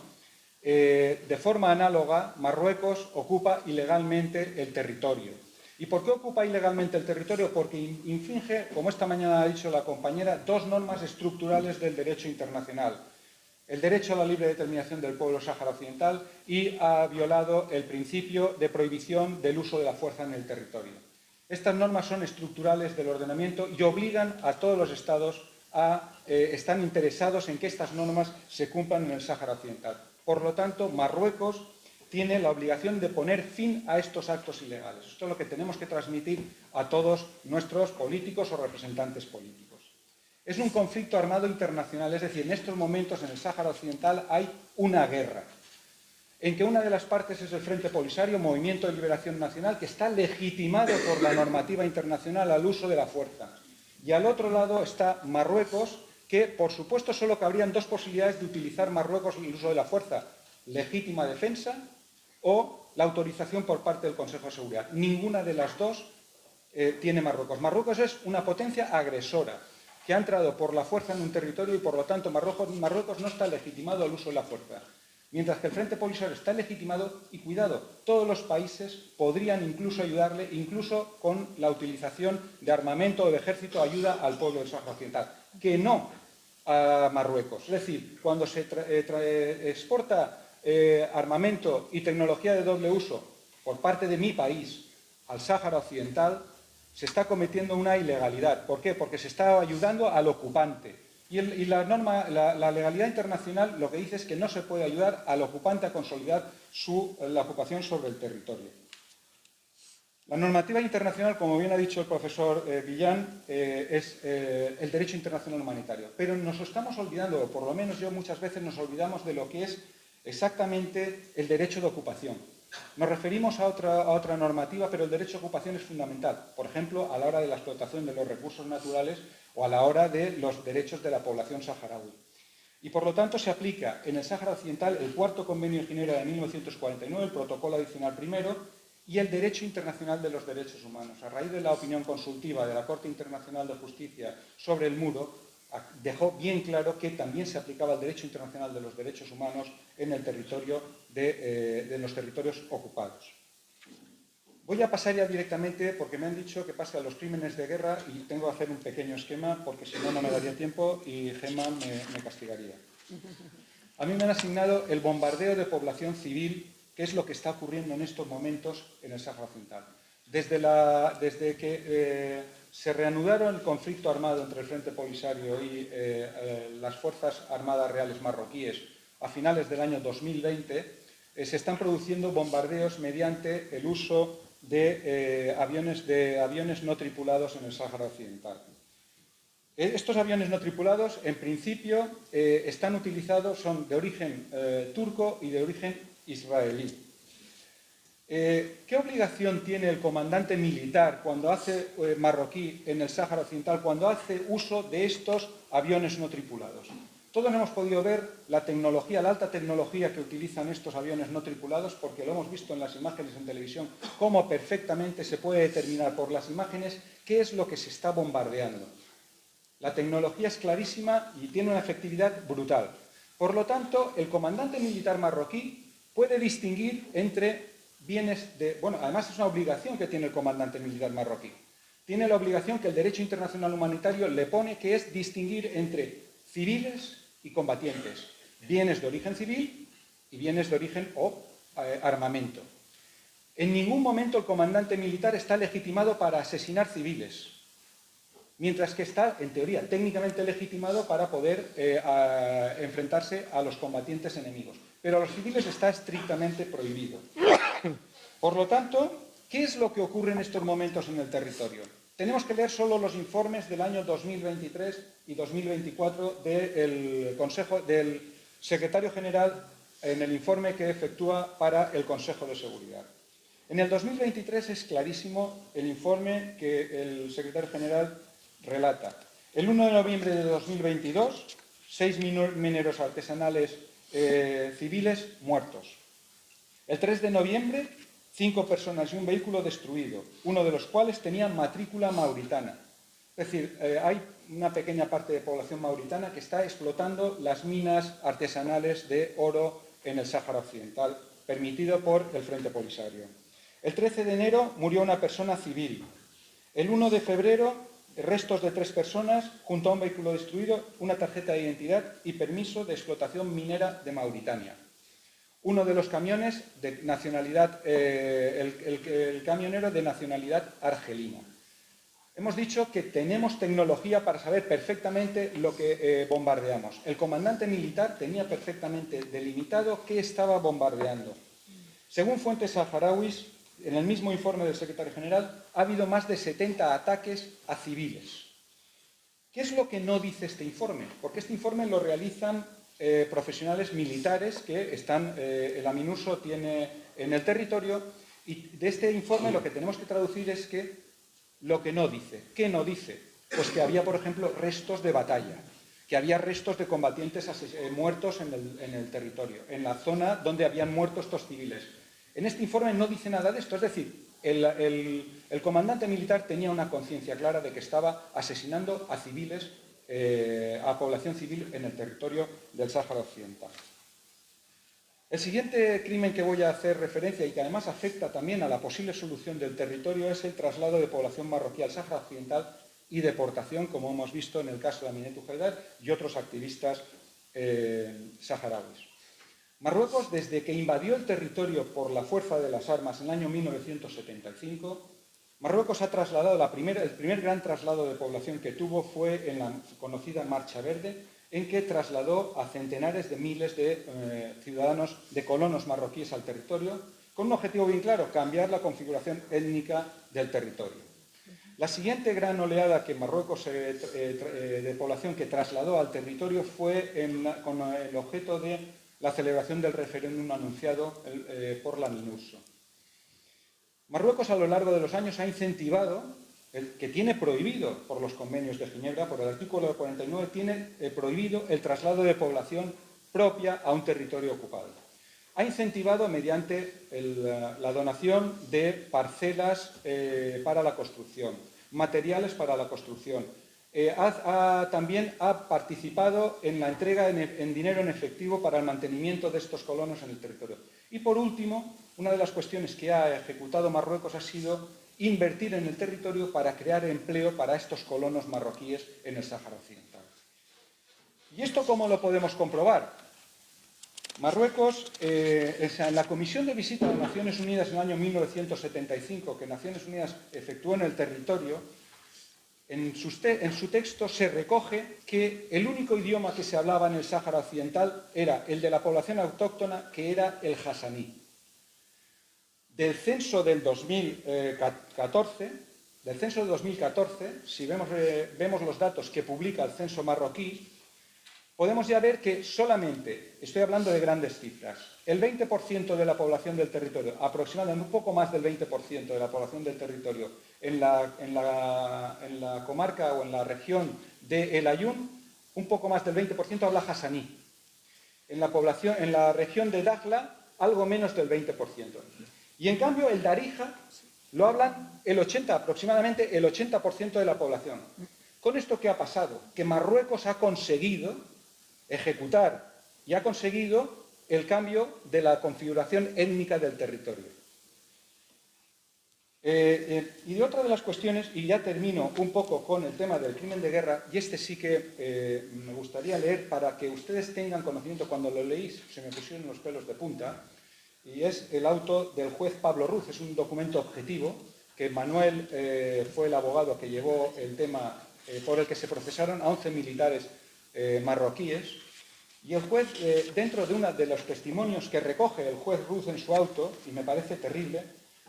de forma análoga, Marruecos ocupa ilegalmente el territorio. ¿Y por qué ocupa ilegalmente el territorio? Porque infringe, como esta mañana ha dicho la compañera, dos normas estructurales del derecho internacional. El derecho a la libre determinación del pueblo sáhara occidental y ha violado el principio de prohibición del uso de la fuerza en el territorio. Estas normas son estructurales del ordenamiento y obligan a todos los Estados están interesados en que estas normas se cumplan en el Sáhara Occidental. Por lo tanto, Marruecos tiene la obligación de poner fin a estos actos ilegales. Esto es lo que tenemos que transmitir a todos nuestros políticos o representantes políticos. Es un conflicto armado internacional, es decir, en estos momentos en el Sáhara Occidental hay una guerra, en que una de las partes es el Frente Polisario, Movimiento de Liberación Nacional, que está legitimado por la normativa internacional al uso de la fuerza. Y al otro lado está Marruecos, que por supuesto solo cabrían dos posibilidades de utilizar Marruecos el uso de la fuerza: legítima defensa o la autorización por parte del Consejo de Seguridad. Ninguna de las dos tiene Marruecos. Marruecos es una potencia agresora que ha entrado por la fuerza en un territorio y por lo tanto Marruecos no está legitimado al uso de la fuerza. Mientras que el Frente Polisario está legitimado y, cuidado, todos los países podrían incluso ayudarle, incluso con la utilización de armamento o de ejército, ayuda al pueblo del Sáhara Occidental, que no a Marruecos. Es decir, cuando se exporta armamento y tecnología de doble uso por parte de mi país al Sáhara Occidental, se está cometiendo una ilegalidad. ¿Por qué? Porque se está ayudando al ocupante. Y la legalidad internacional lo que dice es que no se puede ayudar al ocupante a consolidar la ocupación sobre el territorio. La normativa internacional, como bien ha dicho el profesor Villán, es el derecho internacional humanitario. Pero nos estamos olvidando, o por lo menos yo muchas veces nos olvidamos de lo que es exactamente el derecho de ocupación. Nos referimos a otra normativa, pero el derecho de ocupación es fundamental. Por ejemplo, a la hora de la explotación de los recursos naturales o a la hora de los derechos de la población saharaui. Y por lo tanto se aplica en el Sáhara Occidental el Cuarto Convenio de Ginebra de 1949, el Protocolo Adicional Primero, y el Derecho Internacional de los Derechos Humanos. A raíz de la opinión consultiva de la Corte Internacional de Justicia sobre el muro, dejó bien claro que también se aplicaba el Derecho Internacional de los Derechos Humanos en el territorio de los territorios ocupados. Voy a pasar ya directamente, porque me han dicho que pase a los crímenes de guerra y tengo que hacer un pequeño esquema, porque si no, no me daría tiempo y Gemma me castigaría. A mí me han asignado el bombardeo de población civil, que es lo que está ocurriendo en estos momentos en el Sáhara Occidental. Desde que se reanudaron el conflicto armado entre el Frente Polisario y las Fuerzas Armadas Reales marroquíes a finales del año 2020, se están produciendo bombardeos mediante el uso de aviones no tripulados en el Sáhara Occidental. Estos aviones no tripulados, en principio, están utilizados, son de origen turco y de origen israelí. ¿Qué obligación tiene el comandante militar cuando hace marroquí en el Sáhara Occidental cuando hace uso de estos aviones no tripulados? Todos hemos podido ver la tecnología, la alta tecnología que utilizan estos aviones no tripulados, porque lo hemos visto en las imágenes en televisión, cómo perfectamente se puede determinar por las imágenes qué es lo que se está bombardeando. La tecnología es clarísima y tiene una efectividad brutal. Por lo tanto, el comandante militar marroquí puede distinguir entre bienes de... Bueno, además es una obligación que tiene el comandante militar marroquí. Tiene la obligación que el derecho internacional humanitario le pone, que es distinguir entre civiles y combatientes, bienes de origen civil y bienes de origen o armamento. En ningún momento el comandante militar está legitimado para asesinar civiles, mientras que está, en teoría, técnicamente legitimado para poder enfrentarse a los combatientes enemigos. Pero a los civiles está estrictamente prohibido. Por lo tanto, ¿qué es lo que ocurre en estos momentos en el territorio? Tenemos que leer solo los informes del año 2023 y 2024 del secretario general en el informe que efectúa para el Consejo de Seguridad. En el 2023 es clarísimo el informe que el secretario general relata. El 1 de noviembre de 2022, 6 mineros artesanales civiles muertos. El 3 de noviembre, 5 personas y un vehículo destruido, uno de los cuales tenía matrícula mauritana. Es decir, hay una pequeña parte de población mauritana que está explotando las minas artesanales de oro en el Sáhara Occidental, permitido por el Frente Polisario. El 13 de enero murió una persona civil. El 1 de febrero, restos de 3 personas junto a un vehículo destruido, una tarjeta de identidad y permiso de explotación minera de Mauritania. Uno de los camiones de nacionalidad, el camionero de nacionalidad argelina. Hemos dicho que tenemos tecnología para saber perfectamente lo que bombardeamos. El comandante militar tenía perfectamente delimitado qué estaba bombardeando. Según fuentes saharauis, en el mismo informe del secretario general, ha habido más de 70 ataques a civiles. ¿Qué es lo que no dice este informe? Porque este informe lo realizan profesionales militares que están, el Aminurso tiene en el territorio, y de este informe lo que tenemos que traducir es que lo que no dice. ¿Qué no dice? Pues que había, por ejemplo, restos de batalla, que había restos de combatientes muertos en el territorio, en la zona donde habían muerto estos civiles. En este informe no dice nada de esto, es decir, el comandante militar tenía una conciencia clara de que estaba asesinando a civiles, a población civil en el territorio del Sáhara Occidental. El siguiente crimen que voy a hacer referencia y que además afecta también a la posible solución del territorio es el traslado de población marroquí al Sáhara Occidental y deportación, como hemos visto en el caso de Aminetou Haidar y otros activistas saharauis. Marruecos, desde que invadió el territorio por la fuerza de las armas en el año 1975, Marruecos ha trasladado, el primer gran traslado de población que tuvo fue en la conocida Marcha Verde, en que trasladó a centenares de miles de ciudadanos, de colonos marroquíes al territorio, con un objetivo bien claro: cambiar la configuración étnica del territorio. La siguiente gran oleada que Marruecos de población que trasladó al territorio fue con el objeto de la celebración del referéndum anunciado por la Aminurso. Marruecos a lo largo de los años ha incentivado, que tiene prohibido por los convenios de Ginebra, por el artículo 49, tiene prohibido el traslado de población propia a un territorio ocupado. Ha incentivado mediante la donación de parcelas para la construcción, materiales para la construcción. También ha participado en la entrega en dinero en efectivo para el mantenimiento de estos colonos en el territorio. Y por último, una de las cuestiones que ha ejecutado Marruecos ha sido invertir en el territorio para crear empleo para estos colonos marroquíes en el Sáhara Occidental. ¿Y esto cómo lo podemos comprobar? Marruecos, en la Comisión de Visita de Naciones Unidas en el año 1975, que Naciones Unidas efectuó en el territorio, en su texto se recoge que el único idioma que se hablaba en el Sáhara Occidental era el de la población autóctona, que era el hasaní. Del censo del 2014, si vemos los datos que publica el censo marroquí, podemos ya ver que solamente, estoy hablando de grandes cifras, el 20% de la población del territorio, aproximadamente un poco más del 20% de la población del territorio en la comarca o en la región de El Ayun, un poco más del 20% habla hasaní. En la región de Dakhla, algo menos del 20%. Y en cambio el Darija lo hablan aproximadamente el 80% de la población. ¿Con esto qué ha pasado? Que Marruecos ha conseguido ejecutar y ha conseguido el cambio de la configuración étnica del territorio. Y de otra de las cuestiones, y ya termino un poco con el tema del crimen de guerra, y este sí que me gustaría leer para que ustedes tengan conocimiento. Cuando lo leí se me pusieron los pelos de punta, y es el auto del juez Pablo Ruz. Es un documento objetivo que Manuel fue el abogado que llevó el tema por el que se procesaron a 11 militares marroquíes, y el juez, dentro de uno de los testimonios que recoge el juez Ruz en su auto, y me parece terrible,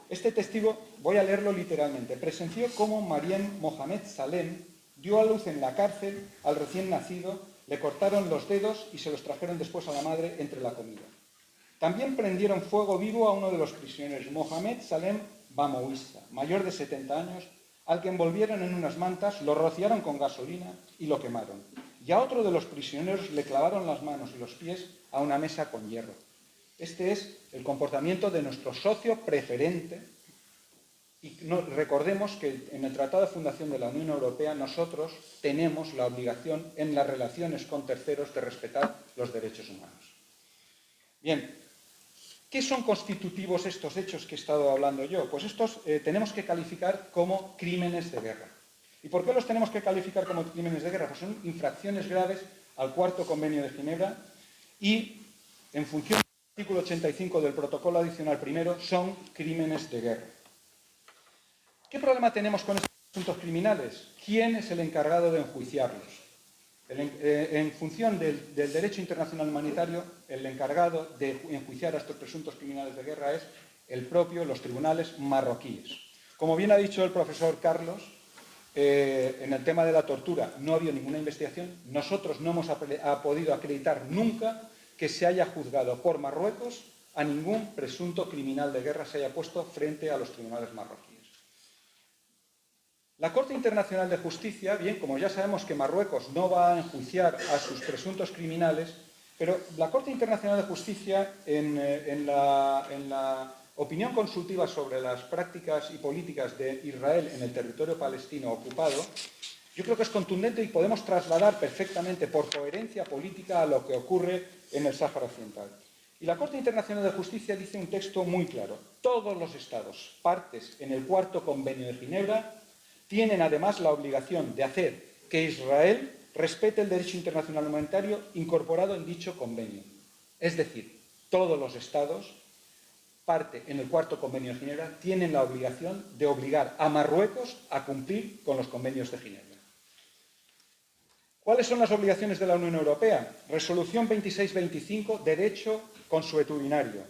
este testigo, voy a leerlo literalmente, presenció cómo Mariem Mohamed Salem dio a luz en la cárcel al recién nacido, le cortaron los dedos y se los trajeron después a la madre entre la comida. También prendieron fuego vivo a uno de los prisioneros, Mohamed Salem Bamouissa, mayor de 70 años, al que envolvieron en unas mantas, lo rociaron con gasolina y lo quemaron. Y a otro de los prisioneros le clavaron las manos y los pies a una mesa con hierro. Este es el comportamiento de nuestro socio preferente. Y recordemos que en el Tratado de Fundación de la Unión Europea nosotros tenemos la obligación en las relaciones con terceros de respetar los derechos humanos. Bien, ¿qué son constitutivos estos hechos que he estado hablando yo? Pues estos tenemos que calificar como crímenes de guerra. ¿Y por qué los tenemos que calificar como crímenes de guerra? Pues son infracciones graves al Cuarto Convenio de Ginebra y, en función del artículo 85 del Protocolo Adicional Primero, son crímenes de guerra. ¿Qué problema tenemos con estos asuntos criminales? ¿Quién es el encargado de enjuiciarlos? En función del derecho internacional humanitario, el encargado de enjuiciar a estos presuntos criminales de guerra es los tribunales marroquíes. Como bien ha dicho el profesor Carlos, en el tema de la tortura no ha habido ninguna investigación. Nosotros no hemos podido acreditar nunca que se haya juzgado por Marruecos a ningún presunto criminal de guerra se haya puesto frente a los tribunales marroquíes. La Corte Internacional de Justicia, bien, como ya sabemos que Marruecos no va a enjuiciar a sus presuntos criminales, pero la Corte Internacional de Justicia, en la opinión consultiva sobre las prácticas y políticas de Israel en el territorio palestino ocupado, yo creo que es contundente y podemos trasladar perfectamente por coherencia política a lo que ocurre en el Sáhara Occidental. Y la Corte Internacional de Justicia dice un texto muy claro: todos los Estados partes en el Cuarto Convenio de Ginebra tienen además la obligación de hacer que Israel respete el derecho internacional humanitario incorporado en dicho convenio. Es decir, todos los Estados parte en el Cuarto Convenio de Ginebra tienen la obligación de obligar a Marruecos a cumplir con los convenios de Ginebra. ¿Cuáles son las obligaciones de la Unión Europea? Resolución 2625, derecho consuetudinario.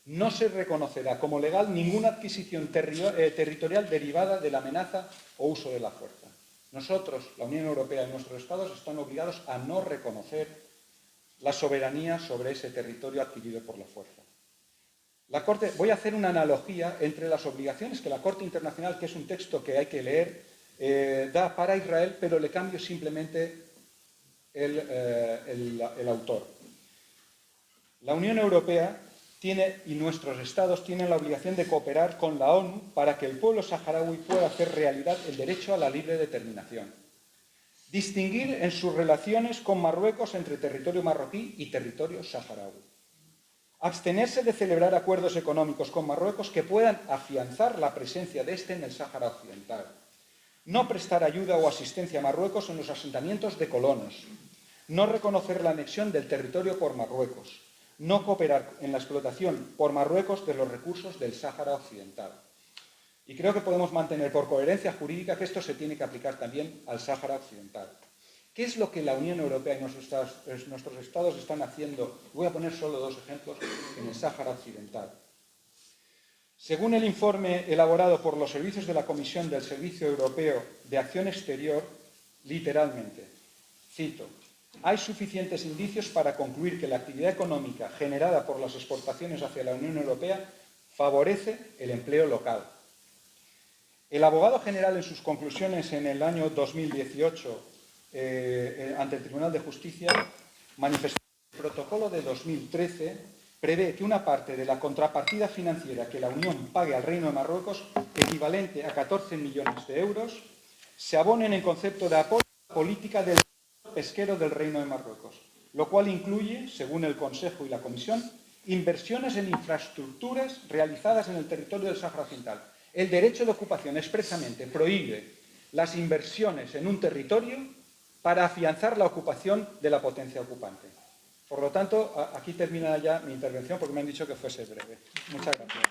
No se reconocerá como legal ninguna adquisición territorial derivada de la amenaza o uso de la fuerza. Nosotros, la Unión Europea y nuestros Estados están obligados a no reconocer la soberanía sobre ese territorio adquirido por la fuerza. Voy a hacer una analogía entre las obligaciones que la Corte Internacional, que es un texto que hay que leer, da para Israel, pero le cambio simplemente el autor. La Unión Europea y nuestros Estados tienen la obligación de cooperar con la ONU para que el pueblo saharaui pueda hacer realidad el derecho a la libre determinación. Distinguir en sus relaciones con Marruecos entre territorio marroquí y territorio saharaui. Abstenerse de celebrar acuerdos económicos con Marruecos que puedan afianzar la presencia de éste en el Sáhara Occidental. No prestar ayuda o asistencia a Marruecos en los asentamientos de colonos. No reconocer la anexión del territorio por Marruecos. No cooperar en la explotación por Marruecos de los recursos del Sáhara Occidental. Y creo que podemos mantener por coherencia jurídica que esto se tiene que aplicar también al Sáhara Occidental. ¿Qué es lo que la Unión Europea y nuestros Estados están haciendo? Voy a poner solo dos ejemplos en el Sáhara Occidental. Según el informe elaborado por los servicios de la Comisión del Servicio Europeo de Acción Exterior, literalmente, cito: hay suficientes indicios para concluir que la actividad económica generada por las exportaciones hacia la Unión Europea favorece el empleo local. El abogado general, en sus conclusiones en el año 2018 ante el Tribunal de Justicia, manifestó que el protocolo de 2013 prevé que una parte de la contrapartida financiera que la Unión pague al Reino de Marruecos, equivalente a 14 millones de euros, se abonen en concepto de apoyo a la política del pesquero del Reino de Marruecos, lo cual incluye, según el Consejo y la Comisión, inversiones en infraestructuras realizadas en el territorio del Sáhara Occidental. El derecho de ocupación expresamente prohíbe las inversiones en un territorio para afianzar la ocupación de la potencia ocupante. Por lo tanto, aquí termina ya mi intervención porque me han dicho que fuese breve. Muchas gracias.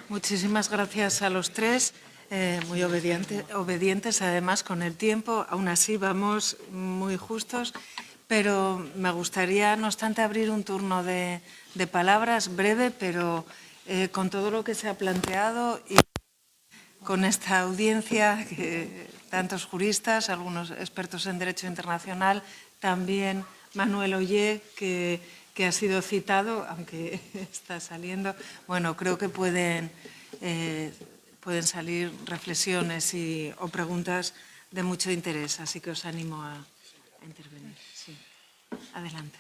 Muchísimas gracias a los tres, muy obedientes además con el tiempo. Aún así vamos muy justos, pero me gustaría, no obstante, abrir un turno de palabras breve, pero con todo lo que se ha planteado y con esta audiencia, que tantos juristas, algunos expertos en Derecho Internacional, también Manuel Oller, que ha sido citado, aunque está saliendo. Bueno, creo que pueden salir reflexiones o preguntas de mucho interés, así que os animo a intervenir. Sí. Adelante.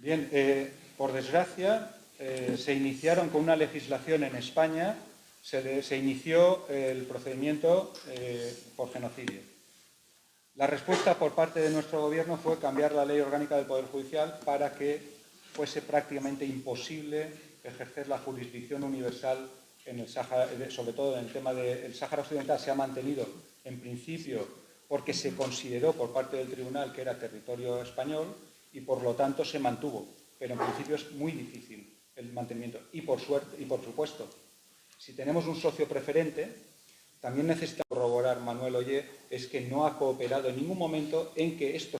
Bien, por desgracia, se iniciaron con una legislación en España, se inició el procedimiento por genocidio. La respuesta por parte de nuestro Gobierno fue cambiar la Ley Orgánica del Poder Judicial para que fuese prácticamente imposible ejercer la jurisdicción universal en el Sáhara, sobre todo en el tema del Sáhara Occidental. Se ha mantenido en principio porque se consideró por parte del tribunal que era territorio español y por lo tanto se mantuvo, pero en principio es muy difícil el mantenimiento. Y por supuesto, si tenemos un socio preferente, también necesita corroborar Manuel Oller, es que no ha cooperado en ningún momento en que esto